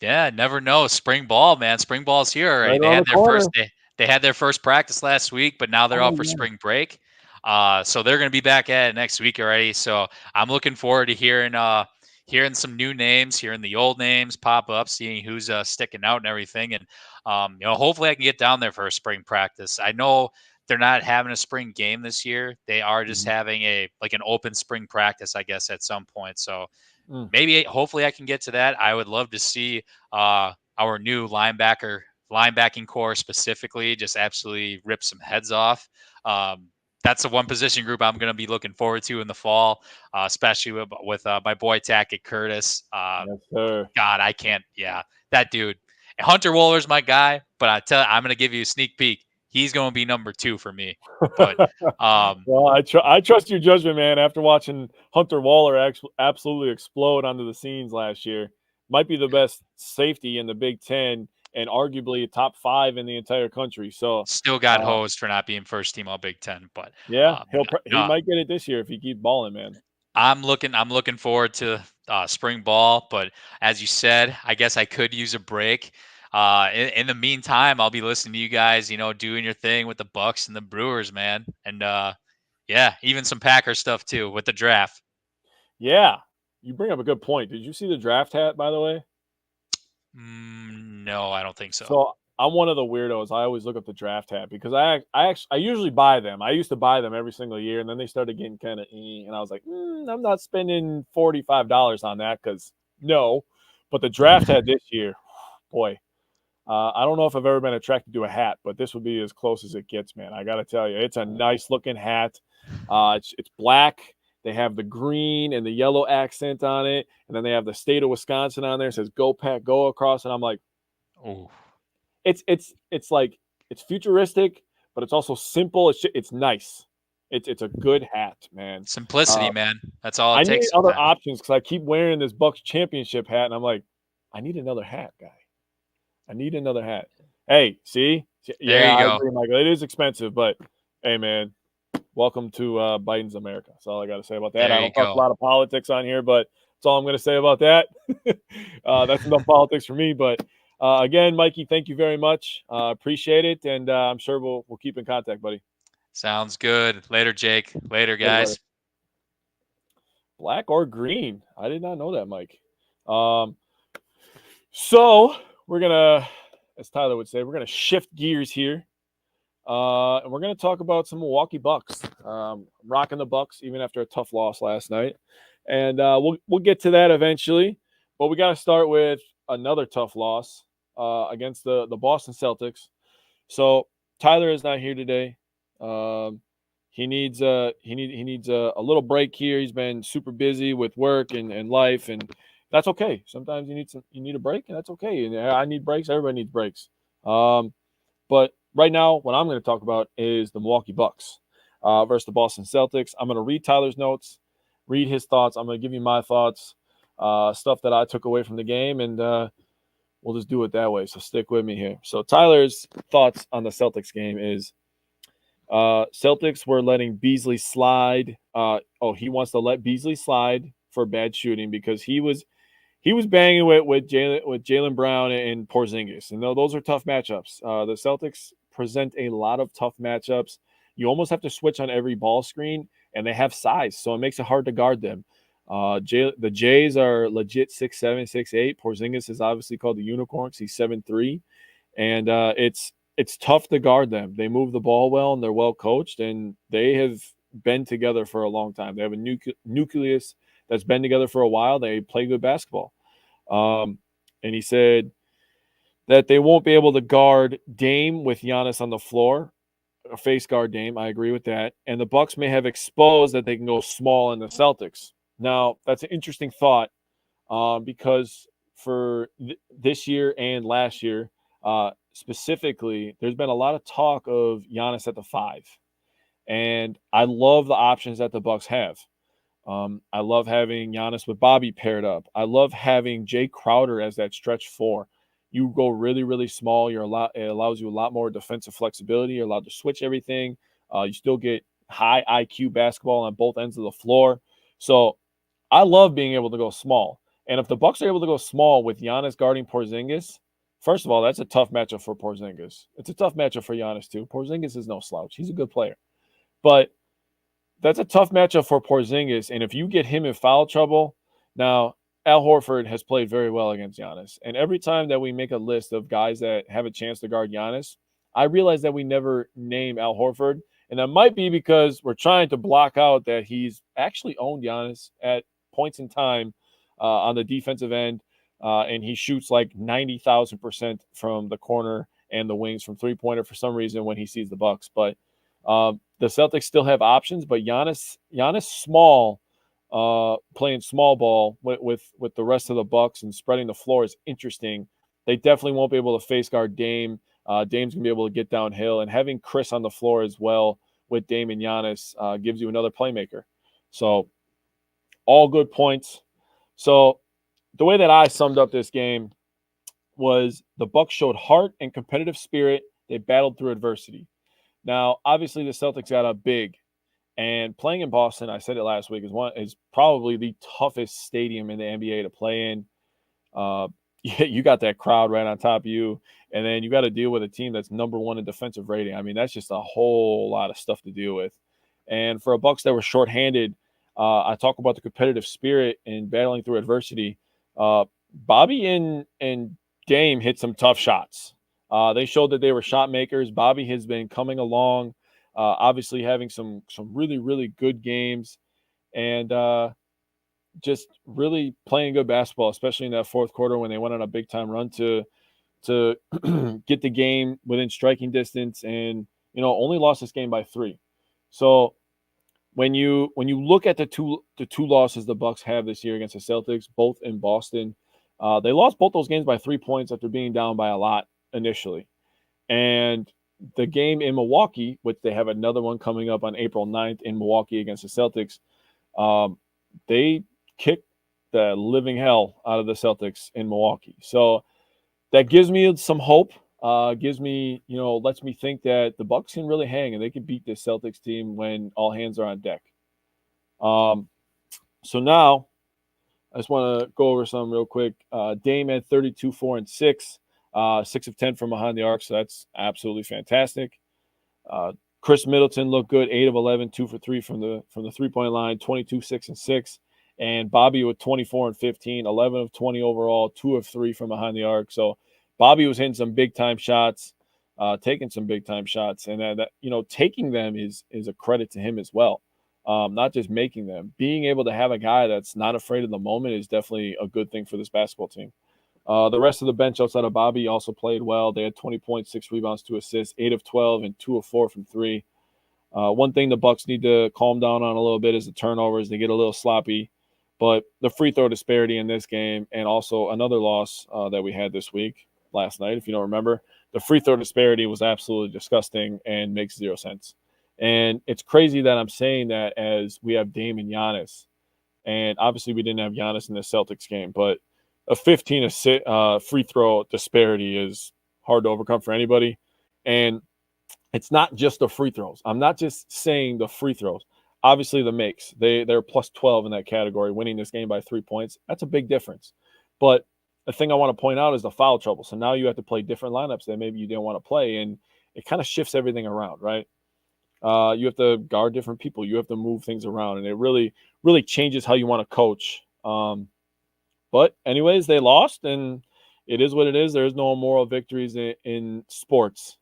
Yeah, never know. Spring ball, man. Spring ball's here already. They had their first practice last week, but now they're out for spring break. So they're going to be back at it next week already. So I'm looking forward to hearing some new names, hearing the old names pop up, seeing who's sticking out and everything. And hopefully I can get down there for a spring practice. I know they're not having a spring game this year. They are just having an open spring practice, I guess, at some point. So Maybe, hopefully I can get to that. I would love to see our new linebacking core specifically just absolutely rip some heads off. That's the one position group I'm going to be looking forward to in the fall, especially with my boy Tackett Curtis. Yes, sir. God, I can't. Yeah, that dude. Hunter Woller's my guy, but I'm going to give you a sneak peek. He's going to be number 2 for me. But well, I trust your judgment, man. After watching Hunter Waller absolutely explode onto the scenes last year, might be the best safety in the Big Ten and arguably top 5 in the entire country. So still got hosed for not being first team All Big Ten, but yeah, he might get it this year if he keeps balling, man. I'm looking forward to spring ball, but as you said, I guess I could use a break. In the meantime, I'll be listening to you guys, doing your thing with the Bucks and the Brewers, man. And yeah, even some Packer stuff too with the draft. Yeah, you bring up a good point. Did you see the draft hat, by the way? No, I don't think so. So I'm one of the weirdos. I always look up the draft hat because I usually buy them. I used to buy them every single year, and then they started getting kind of, and I was like, I'm not spending $45 on that because no. But the draft hat this year, boy, I don't know if I've ever been attracted to a hat, but this would be as close as it gets, man. I got to tell you, it's a nice looking hat. It's black. They have the green and the yellow accent on it, and then they have the state of Wisconsin on there. It says "Go Pack, Go" across, and I'm like, oh, it's like it's futuristic, but it's also simple. It's nice. It's a good hat, man. Simplicity, man. That's all it I takes. need other options because I keep wearing this Bucks championship hat, and I'm like, I need another hat, guy. I need another hat. Hey, see? There you go. I agree, Michael. It is expensive, but hey, man, welcome to Biden's America. That's all I got to say about that. I don't talk a lot of politics on here, but that's all I'm going to say about that. That's enough politics for me. But again, Mikey, thank you very much. Appreciate it, and I'm sure we'll keep in contact, buddy. Sounds good. Later, Jake. Later, guys. Black or green? I did not know that, Mike. So we're gonna, as Tyler would say, we're gonna shift gears here. And we're going to talk about some Milwaukee Bucks. Rocking the Bucks even after a tough loss last night. And we'll get to that eventually. But we got to start with another tough loss against the Boston Celtics. So Tyler is not here today. He needs a little break here. He's been super busy with work and life, and that's okay. Sometimes you need a break, and that's okay. And I need breaks. Everybody needs breaks. But right now, what I'm going to talk about is the Milwaukee Bucks versus the Boston Celtics. I'm going to read Tyler's notes, read his thoughts. I'm going to give you my thoughts, stuff that I took away from the game, and we'll just do it that way. So stick with me here. So Tyler's thoughts on the Celtics game is Celtics were letting Beasley slide. He wants to let Beasley slide for bad shooting because he was banging with Jaylen Brown and Porzingis. And those are tough matchups. The Celtics present a lot of tough matchups. You almost have to switch on every ball screen, and they have size, so it makes it hard to guard them. The Jays are legit 6'7", 6'8". Porzingis is obviously called the unicorn because he's 7'3". And it's tough to guard them. They move the ball well, and they're well coached, and they have been together for a long time. They have a nucleus that's been together for a while. They play good basketball. And he said that they won't be able to guard Dame with Giannis on the floor, face guard Dame. I agree with that. And the Bucks may have exposed that they can go small in the Celtics. Now, that's an interesting thought because for this year and last year, specifically, there's been a lot of talk of Giannis at the 5. And I love the options that the Bucks have. I love having Giannis with Bobby paired up. I love having Jay Crowder as that stretch 4. You go really, really small. It allows you a lot more defensive flexibility. You're allowed to switch everything. You still get high IQ basketball on both ends of the floor. So I love being able to go small. And if the Bucks are able to go small with Giannis guarding Porzingis, first of all, that's a tough matchup for Porzingis. It's a tough matchup for Giannis too. Porzingis is no slouch. He's a good player. But that's a tough matchup for Porzingis, and if you get him in foul trouble, now Al Horford has played very well against Giannis, and every time that we make a list of guys that have a chance to guard Giannis, I realize that we never name Al Horford, and that might be because we're trying to block out that he's actually owned Giannis at points in time on the defensive end, and he shoots like 90,000% from the corner and the wings from three-pointer for some reason when he sees the Bucks. But the Celtics still have options, but Giannis small, playing small ball with the rest of the Bucks and spreading the floor is interesting. They definitely won't be able to face guard Dame. Dame's going to be able to get downhill, and having Chris on the floor as well with Dame and Giannis gives you another playmaker. So all good points. So the way that I summed up this game was the Bucks showed heart and competitive spirit. They battled through adversity. Now, obviously, the Celtics got up big, and playing in Boston, I said it last week, is probably the toughest stadium in the NBA to play in. You got that crowd right on top of you, and then you got to deal with a team that's number one in defensive rating. I mean, that's just a whole lot of stuff to deal with. And for a Bucks that were shorthanded, I talk about the competitive spirit and battling through adversity. Bobby and Dame hit some tough shots. They showed that they were shot makers. Bobby has been coming along, obviously having some really, really good games, and just really playing good basketball, especially in that fourth quarter when they went on a big-time run to get the game within striking distance, and only lost this game by 3. So when you look at the two losses the Bucks have this year against the Celtics, both in Boston, they lost both those games by 3 points after being down by a lot initially. And the game in Milwaukee, which they have another one coming up on April 9th in Milwaukee against the Celtics, they kicked the living hell out of the Celtics in Milwaukee. So that gives me some hope. Lets me think that the Bucks can really hang and they can beat this Celtics team when all hands are on deck. So now I just want to go over some real quick. Dame had 32, 4, and 6, 6 of 10 from behind the arc. So that's absolutely fantastic. Chris Middleton looked good, 8 of 11, 2 for 3 from the 3-point line, 22, 6, and 6. And Bobby with 24 and 15, 11 of 20 overall, 2 of 3 from behind the arc. So Bobby was hitting some big-time shots, taking some big-time shots. And that taking them is a credit to him as well, not just making them. Being able to have a guy that's not afraid of the moment is definitely a good thing for this basketball team. The rest of the bench outside of Bobby also played well. They had 20 points, 6 rebounds, 2 assists, 8 of 12, and 2 of 4 from 3. One thing the Bucks need to calm down on a little bit is the turnovers. They get a little sloppy. But the free throw disparity in this game, and also another loss that we had this week, last night, if you don't remember, the free throw disparity was absolutely disgusting and makes 0 sense. And it's crazy that I'm saying that as we have Dame and Giannis. And obviously we didn't have Giannis in the Celtics game, but a 15 free throw disparity is hard to overcome for anybody. And it's not just the free throws. I'm not just saying the free throws. Obviously, the makes. They're plus 12 in that category, winning this game by 3 points. That's a big difference. But the thing I want to point out is the foul trouble. So now you have to play different lineups that maybe you didn't want to play, and it kind of shifts everything around, right? You have to guard different people. You have to move things around, and it really, really changes how you want to coach. But anyways, they lost, and it is what it is. There is no moral victories in sports.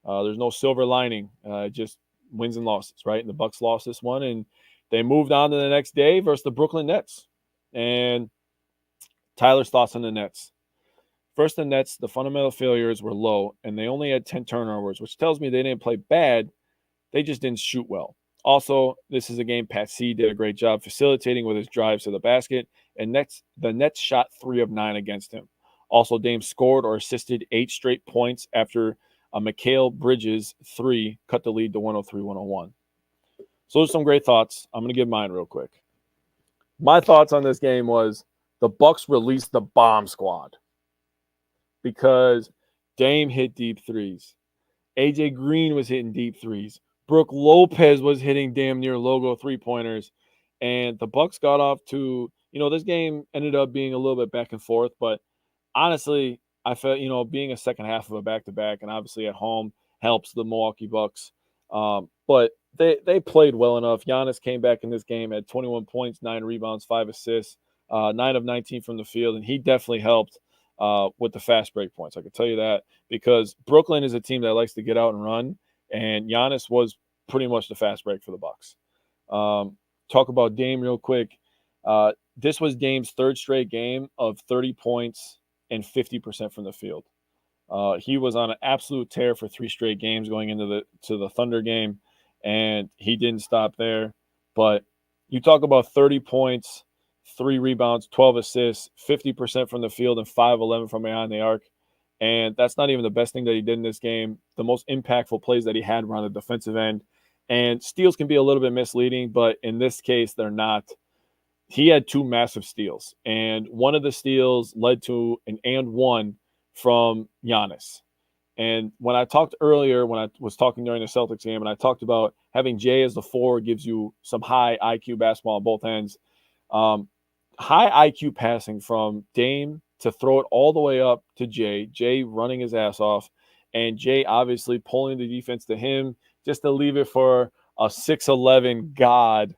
There's no silver lining. Just wins and losses, right? And the Bucks lost this one, and they moved on to the next day versus the Brooklyn Nets. And Tyler's thoughts on the Nets. First, the Nets, the fundamental failures were low, and they only had 10 turnovers, which tells me they didn't play bad. They just didn't shoot well. Also, this is a game Pat C did a great job facilitating with his drives to the basket, and the Nets shot 3 of 9 against him. Also, Dame scored or assisted 8 straight points after a Mikal Bridges 3 cut the lead to 103-101. So those are some great thoughts. I'm going to give mine real quick. My thoughts on this game was the Bucks released the bomb squad because Dame hit deep threes. AJ Green was hitting deep threes. Brooke Lopez was hitting damn near logo 3-pointers. And the Bucks got off to, this game ended up being a little bit back and forth, but honestly, I felt, being a second half of a back-to-back and obviously at home helps the Milwaukee Bucks. But they played well enough. Giannis came back in this game at 21 points, 9 rebounds, 5 assists, 9 of 19 from the field, and he definitely helped with the fast break points. I can tell you that because Brooklyn is a team that likes to get out and run, and Giannis was pretty much the fast break for the Bucks. Talk about Dame real quick. this was Dame's third straight game of 30 points and 50% from the field. He was on an absolute tear for 3 straight games going into the Thunder game, and he didn't stop there. But you talk about 30 points, 3 rebounds, 12 assists, 50% from the field, and 5-11 from behind the arc. And that's not even the best thing that he did in this game. The most impactful plays that he had were on the defensive end. And steals can be a little bit misleading, but in this case, they're not. He had 2 massive steals, and one of the steals led to an and one from Giannis. And when I talked earlier, when I was talking during the Celtics game, and I talked about having Jay as the 4 gives you some high IQ basketball on both ends. High IQ passing from Dame to throw it all the way up to Jay running his ass off, and Jay obviously pulling the defense to him just to leave it for a 6'11" god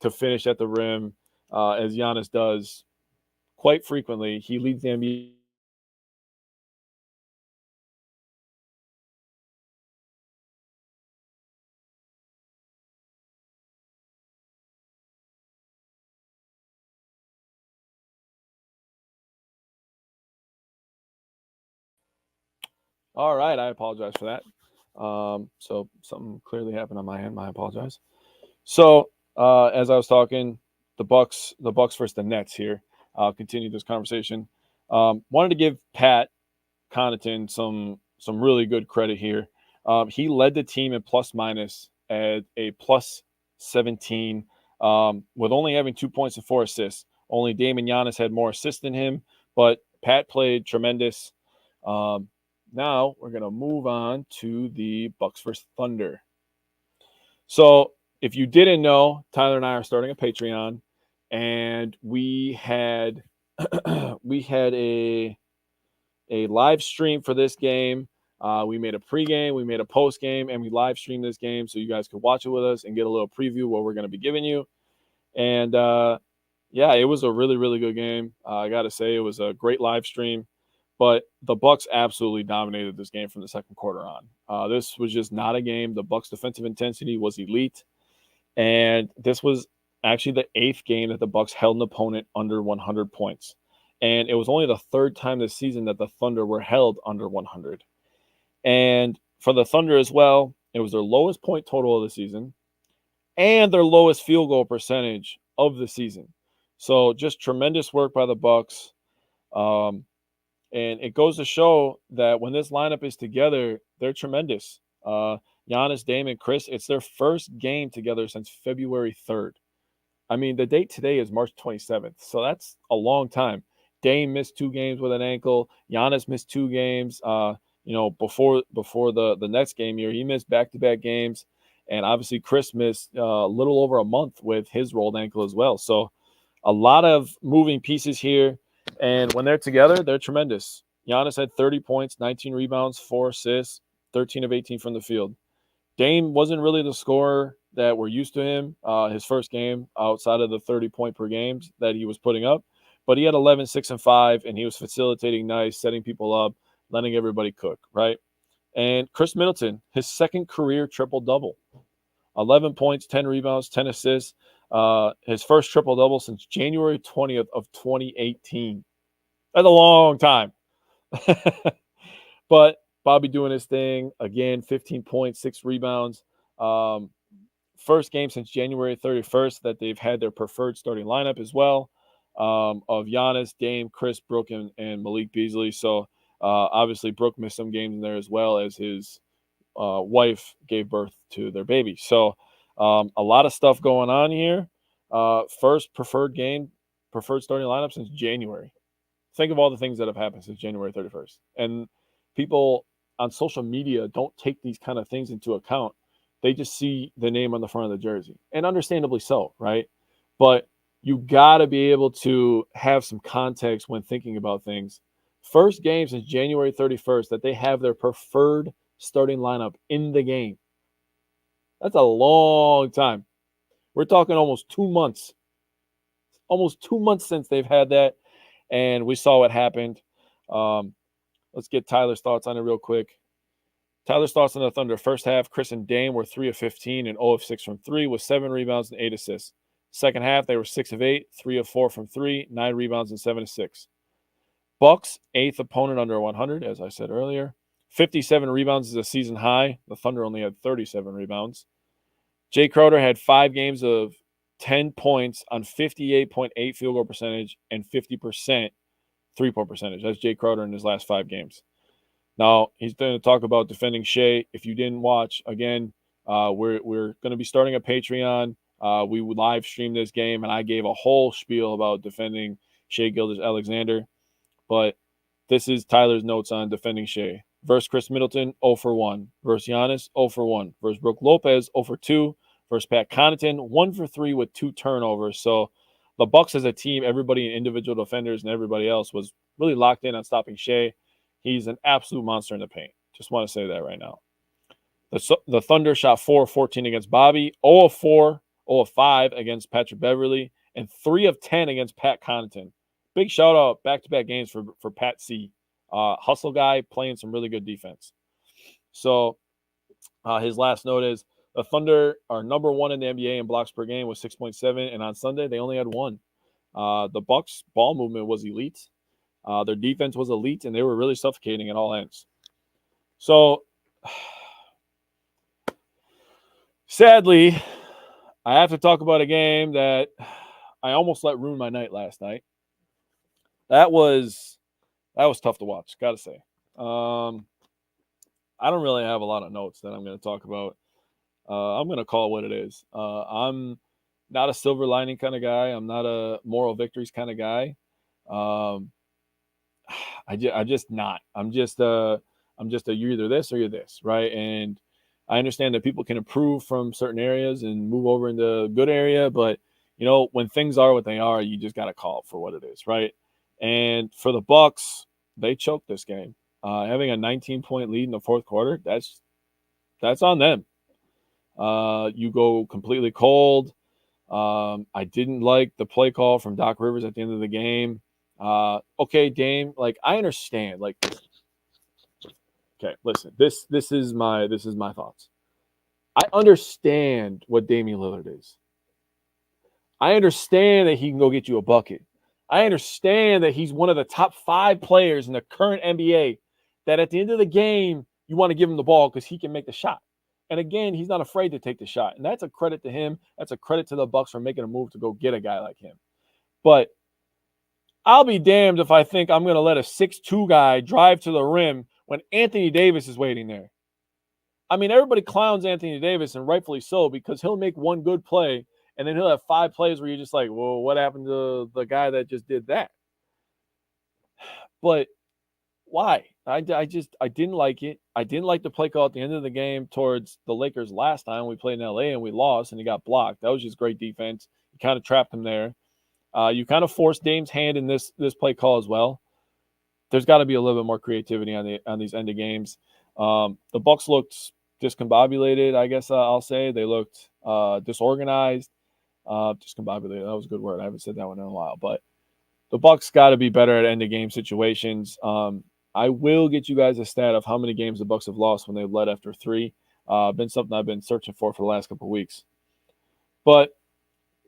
to finish at the rim, as Giannis does quite frequently. He leads the NBA. All right, I apologize for that. So something clearly happened on my end. I apologize. So as I was talking, the Bucks versus the Nets here. I'll continue this conversation. Wanted to give Pat Connaughton some really good credit here. He led the team in plus minus at a plus 17, with only having 2 points and 4 assists. Only Dame and Giannis had more assists than him, but Pat played tremendous. Now we're going to move on to the Bucks versus Thunder. So if you didn't know, Tyler and I are starting a Patreon, and we had a live stream for this game. We made a pregame, we made a postgame, and we live streamed this game so you guys could watch it with us and get a little preview of what we're going to be giving you. And yeah, it was a really, really good game. I got to say, it was a great live stream. But the Bucks absolutely dominated this game from the second quarter on. This was just not a game. The Bucks' defensive intensity was elite, and this was actually the 8th game that the Bucks held an opponent under 100 points. And it was only the 3rd time this season that the Thunder were held under 100. And for the Thunder as well, it was their lowest point total of the season and their lowest field goal percentage of the season. So just tremendous work by the Bucks. And it goes to show that when this lineup is together, they're tremendous. Giannis, Dame, and Chris, it's their first game together since February 3rd. I mean, the date today is March 27th, so that's a long time. Dame missed 2 games with an ankle. Giannis missed 2 games. Before the next game here, he missed back-to-back games. And obviously Chris missed a little over a month with his rolled ankle as well. So a lot of moving pieces here. And when they're together, they're tremendous. Giannis had 30 points, 19 rebounds, 4 assists, 13 of 18 from the field. Dame wasn't really the scorer that we're used to him, his first game outside of the 30-point per games that he was putting up. But he had 11, 6, and 5, and he was facilitating nice, setting people up, letting everybody cook, right? And Chris Middleton, his second career triple-double. 11 points, 10 rebounds, 10 assists. His first triple-double since January 20th of 2018. That's a long time. But Bobby doing his thing. Again, 15 points, 6 rebounds. First game since January 31st that they've had their preferred starting lineup as well, of Giannis, Dame, Chris, Brook, and Malik Beasley. So obviously Brook missed some games in there as well, as his wife gave birth to their baby. So a lot of stuff going on here. First preferred starting lineup since January. Think of all the things that have happened since January 31st. And people on social media don't take these kind of things into account. They just see the name on the front of the jersey, and understandably so, right? But you got to be able to have some context when thinking about things. First game since January 31st that they have their preferred starting lineup in the game. That's a long time. We're talking almost 2 months. Almost 2 months since they've had that, and we saw what happened. Let's get Tyler's thoughts on it real quick. Tyler's thoughts on the Thunder. First half, Chris and Dame were 3 of 15 and 0 of 6 from 3 with 7 rebounds and 8 assists. Second half, they were 6 of 8, 3 of 4 from 3, 9 rebounds, and 7 assists. Bucks, 8th opponent under 100, as I said earlier. 57 rebounds is a season high. The Thunder only had 37 rebounds. Jay Crowder had 5 games of 10 points on 58.8 field goal percentage and 50% three-point percentage. That's Jay Crowder in his last 5 games. Now, he's going to talk about defending Shea. If you didn't watch, again, we're going to be starting a Patreon. We would live stream this game, and I gave a whole spiel about defending Shea Gilgeous-Alexander. But this is Tyler's notes on defending Shea. Versus Chris Middleton, 0 for 1. Versus Giannis, 0 for 1. Versus Brook Lopez, 0 for 2. Versus Pat Connaughton, 1 for 3 with 2 turnovers. So the Bucks as a team, everybody, individual defenders and everybody else was really locked in on stopping Shea. He's an absolute monster in the paint. Just want to say that right now. The Thunder shot 4 of 14 against Bobby, 0 of 4, 0 of 5 against Patrick Beverley, and 3 of 10 against Pat Connaughton. Big shout out, back-to-back games for Pat C. Hustle guy playing some really good defense. So his last note is the Thunder are number 1 in the NBA in blocks per game with 6.7, and on Sunday they only had 1. The Bucks ball movement was elite. Their defense was elite, and they were really suffocating at all ends. So sadly, I have to talk about a game that I almost let ruin my night last night. That was tough to watch, got to say. I don't really have a lot of notes that I'm going to talk about. I'm going to call it what it is. I'm not a silver lining kind of guy. I'm not a moral victories kind of guy. I'm just not. I'm just a you're either this or you're this, right? And I understand that people can improve from certain areas and move over into a good area, but when things are what they are, you just got to call it for what it is, right? And for the Bucks, they choked this game. Having a 19-point lead in the fourth quarter, that's on them. You go completely cold. I didn't like the play call from Doc Rivers at the end of the game. Okay, Dame, I understand. Okay, listen. This is my thoughts. I understand what Damian Lillard is. I understand that he can go get you a bucket. I understand that he's one of the top 5 players in the current NBA that at the end of the game, you want to give him the ball because he can make the shot. And again, he's not afraid to take the shot. And that's a credit to him. That's a credit to the Bucks for making a move to go get a guy like him. But I'll be damned if I think I'm going to let a 6'2" guy drive to the rim when Anthony Davis is waiting there. I mean, everybody clowns Anthony Davis, and rightfully so, because he'll make one good play, and then he'll have 5 plays where you're just like, well, what happened to the guy that just did that? But why? I didn't like it. I didn't like the play call at the end of the game towards the Lakers last time. We played in LA and we lost, and he got blocked. That was just great defense. You kind of trapped him there. You kind of forced Dame's hand in this play call as well. There's got to be a little bit more creativity on these end of games. The Bucks looked discombobulated, I guess I'll say. They looked disorganized. Discombobulated, that was a good word. I haven't said that one in a while. But the Bucks got to be better at end of game situations. I will get you guys a stat of how many games the Bucks have lost when they've led after 3. Been something I've been searching for the last couple of weeks. But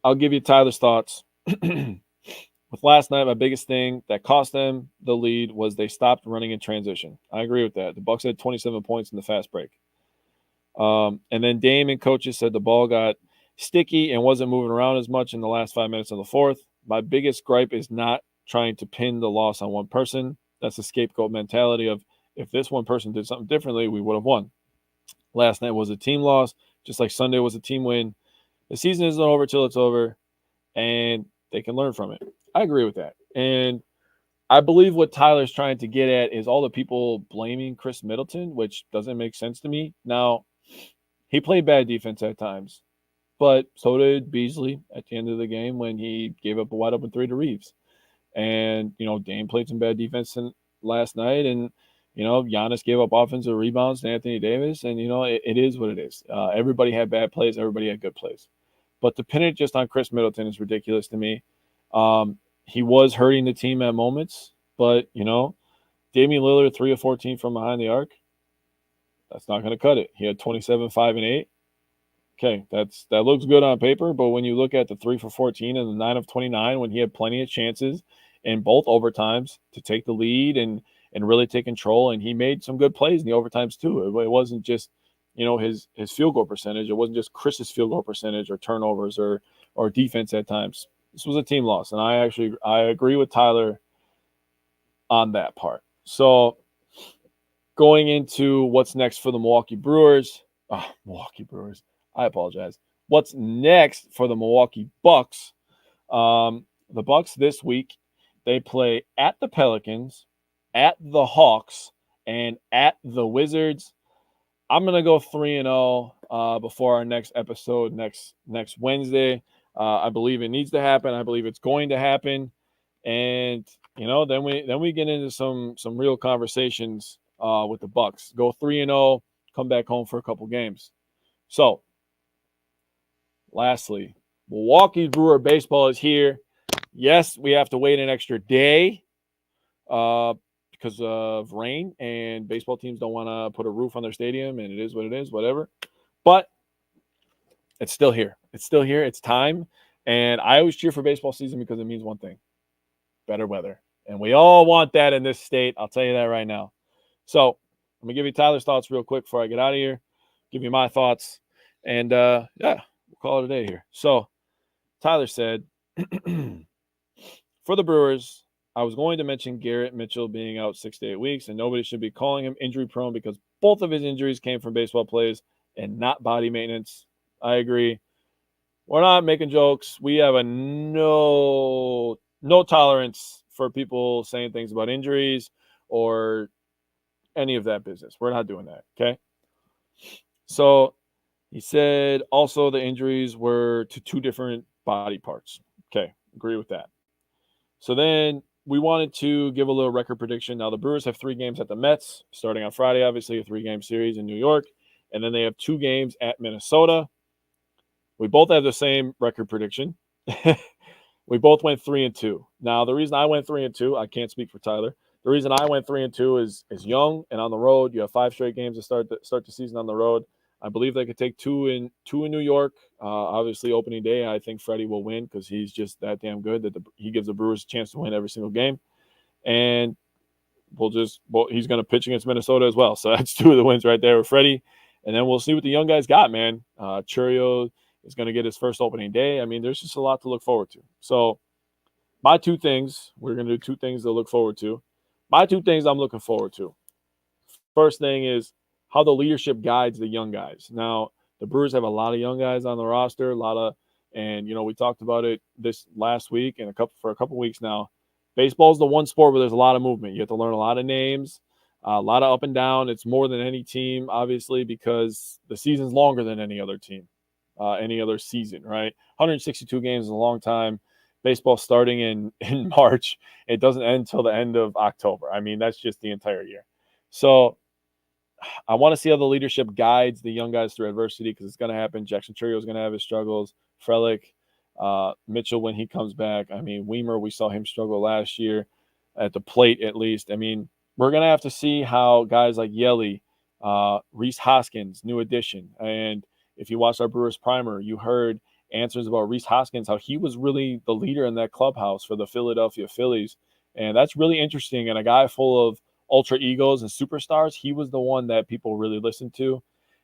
I'll give you Tyler's thoughts. With last night, my biggest thing that cost them the lead was they stopped running in transition. I agree with that. The Bucks had 27 points in the fast break. And then Dame and coaches said the ball got sticky and wasn't moving around as much in the last 5 minutes of the fourth. My biggest gripe is not trying to pin the loss on one person. That's the scapegoat mentality of if this one person did something differently, we would have won. Last night was a team loss, just like Sunday was a team win. The season isn't over till it's over, and they can learn from it. I agree with that. And I believe what Tyler's trying to get at is all the people blaming Chris Middleton, which doesn't make sense to me. Now, he played bad defense at times, but so did Beasley at the end of the game when he gave up a wide open 3 to Reeves. And, Dame played some bad defense last night, and, Giannis gave up offensive rebounds to Anthony Davis, and, it is what it is. Everybody had bad plays. Everybody had good plays. But to pin it just on Chris Middleton is ridiculous to me. He was hurting the team at moments, but, Damian Lillard, 3 of 14 from behind the arc, that's not going to cut it. He had 27, 5, and 8. Okay, that looks good on paper, but when you look at the 3 for 14 and the 9 of 29, when he had plenty of chances in both overtimes to take the lead and really take control, and he made some good plays in the overtimes too. It wasn't just, his field goal percentage. It wasn't just Chris's field goal percentage or turnovers or defense at times. This was a team loss, and I agree with Tyler on that part. So going into what's next for the Milwaukee Brewers. Milwaukee Brewers. I apologize. What's next for the Milwaukee Bucks? The Bucks this week, they play at the Pelicans, at the Hawks, and at the Wizards. I'm going to go 3-0 before our next episode next Wednesday. I believe it needs to happen. I believe it's going to happen. And, then we get into some real conversations with the Bucks. Go 3-0, come back home for a couple games. So, lastly, Milwaukee Brewer baseball is here. Yes, we have to wait an extra day because of rain, and baseball teams don't want to put a roof on their stadium, and it is what it is, whatever. But it's still here. It's still here. It's time. And I always cheer for baseball season because it means one thing: better weather. And we all want that in this state. I'll tell you that right now. So I'm going to give you Tyler's thoughts real quick before I get out of here. Give you my thoughts. And, we'll call it a day here. So Tyler said, for the Brewers, I was going to mention Garrett Mitchell being out 6 to 8 weeks, and nobody should be calling him injury prone because both of his injuries came from baseball plays and not body maintenance. I agree. We're not making jokes. We have a no tolerance for people saying things about injuries or any of that business. We're not doing that, okay? So he said also the injuries were to two different body parts. Okay, agree with that. So then we wanted to give a little record prediction. Now the Brewers have 3 games at the Mets, starting on Friday, obviously a 3-game series in New York, and then they have 2 games at Minnesota. We both have the same record prediction. We both went 3-2. Now the reason I went 3-2, I can't speak for Tyler. The reason I went 3-2 is young and on the road. You have 5 straight games to start the season on the road. I believe they could take 2 in New York. Obviously, opening day, I think Freddie will win because he's just that damn good that he gives the Brewers a chance to win every single game. And he's going to pitch against Minnesota as well. So that's 2 of the wins right there with Freddie. And then we'll see what the young guys got, man. Churio is going to get his first opening day. I mean, there's just a lot to look forward to. So my 2 things, we're going to do 2 things to look forward to. My 2 things I'm looking forward to. First thing is how the leadership guides the young guys. Now, the Brewers have a lot of young guys on the roster, and we talked about it this last week and for a couple weeks now. Baseball is the one sport where there's a lot of movement. You have to learn a lot of names, a lot of up and down. It's more than any team, obviously, because the season's longer than any other team, any other season, right? 162 games is a long time. Baseball starting in March, it doesn't end until the end of October. I mean, that's just the entire year. So I want to see how the leadership guides the young guys through adversity because it's going to happen. Jackson Churio is going to have his struggles. Frelick, Mitchell when he comes back. I mean, Weimer, we saw him struggle last year at the plate at least. I mean, we're going to have to see how guys like Yelly, Rhys Hoskins, new addition. And if you watched our Brewers primer, you heard answers about Rhys Hoskins, how he was really the leader in that clubhouse for the Philadelphia Phillies. And that's really interesting. And a guy full of ultra egos and superstars, he was the one that people really listened to.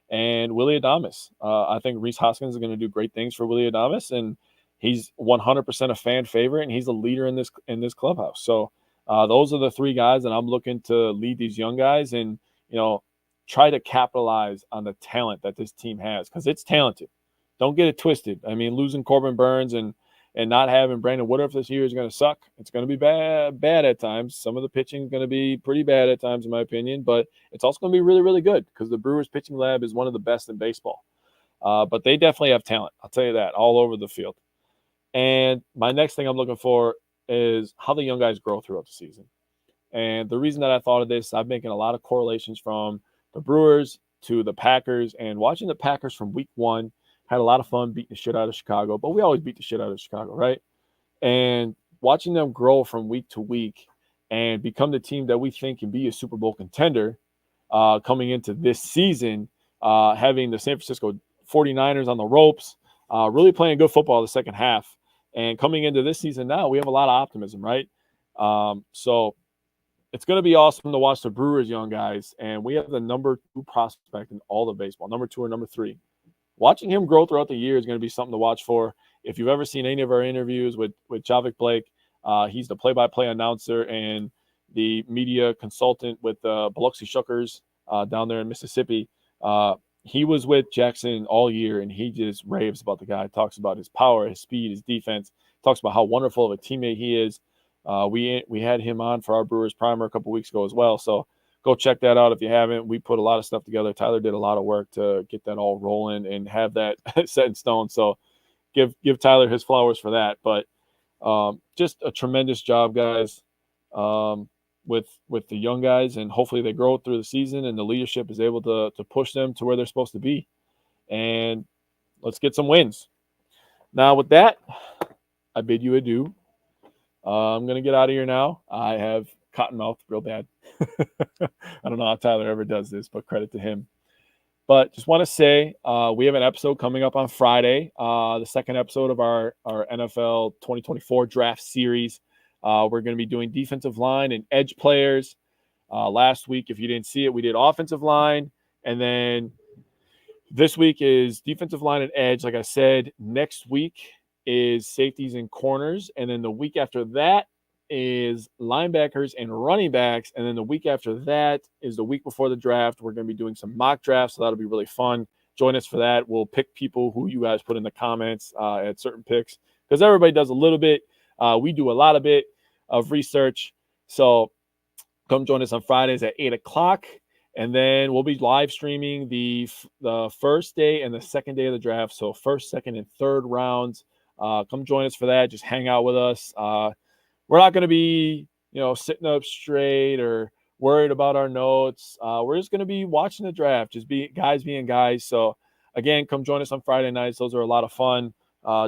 And Willy Adames, I think Rhys Hoskins is going to do great things for Willy Adames, and he's 100% a fan favorite, and he's a leader in this clubhouse. So those are the 3 guys that I'm looking to lead these young guys and try to capitalize on the talent that this team has because it's talented. Don't get it twisted. I mean, losing Corbin Burns and not having Brandon Woodruff this year is going to suck. It's going to be bad at times. Some of the pitching is going to be pretty bad at times, in my opinion, but it's also going to be really, really good because the Brewers pitching lab is one of the best in baseball. But they definitely have talent. I'll tell you that, all over the field. And my next thing I'm looking for is how the young guys grow throughout the season. And the reason that I thought of this, I'm making a lot of correlations from the Brewers to the Packers, and watching the Packers from week 1, had a lot of fun beating the shit out of Chicago, but we always beat the shit out of Chicago, right? And watching them grow from week to week and become the team that we think can be a Super Bowl contender coming into this season, having the San Francisco 49ers on the ropes, really playing good football the second half. And coming into this season now, we have a lot of optimism, right? So it's going to be awesome to watch the Brewers young guys. And we have the number 2 prospect in all of baseball, number 2 or number 3. Watching him grow throughout the year is going to be something to watch for. If you've ever seen any of our interviews with Javik Blake, he's the play-by-play announcer and the media consultant with the Biloxi Shuckers down there in Mississippi. He was with Jackson all year, and he just raves about the guy. Talks about his power, his speed, his defense. Talks about how wonderful of a teammate he is. We had him on for our Brewers Primer a couple weeks ago as well. So go check that out if you haven't. We put a lot of stuff together. Tyler did a lot of work to get that all rolling and have that set in stone. So give Tyler his flowers for that. But just a tremendous job, guys, with the young guys, and hopefully they grow through the season and the leadership is able to push them to where they're supposed to be. And let's get some wins. Now with that, I bid you adieu. I'm going to get out of here now. I have cotton mouth real bad. I don't know how Tyler ever does this, but credit to him. But just want to say we have an episode coming up on Friday, the second episode of our NFL 2024 draft series. We're going to be doing defensive line and edge players. Last week, if you didn't see it, we did offensive line. And then this week is defensive line and edge. Like I said, next week is safeties and corners. And then the week after that is linebackers and running backs. And then the week after that is the week before the draft. We're going to be doing some mock drafts, so that'll be really fun. Join us for that. We'll pick people who you guys put in the comments at certain picks, because everybody does a little bit. We do a lot of bit of research. So come join us on Fridays at 8 o'clock. And then we'll be live streaming the first day and the second day of the draft. So first, second, and third rounds. Come join us for that. Just hang out with us. We're not going to be, sitting up straight or worried about our notes. We're just going to be watching the draft, just being guys. So again, come join us on Friday nights. Those are a lot of fun.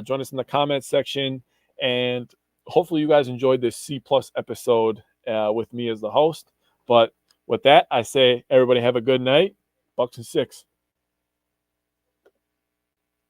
Join us in the comments section, and hopefully you guys enjoyed this C+ episode with me as the host. But with that, I say everybody have a good night. Bucks and 6.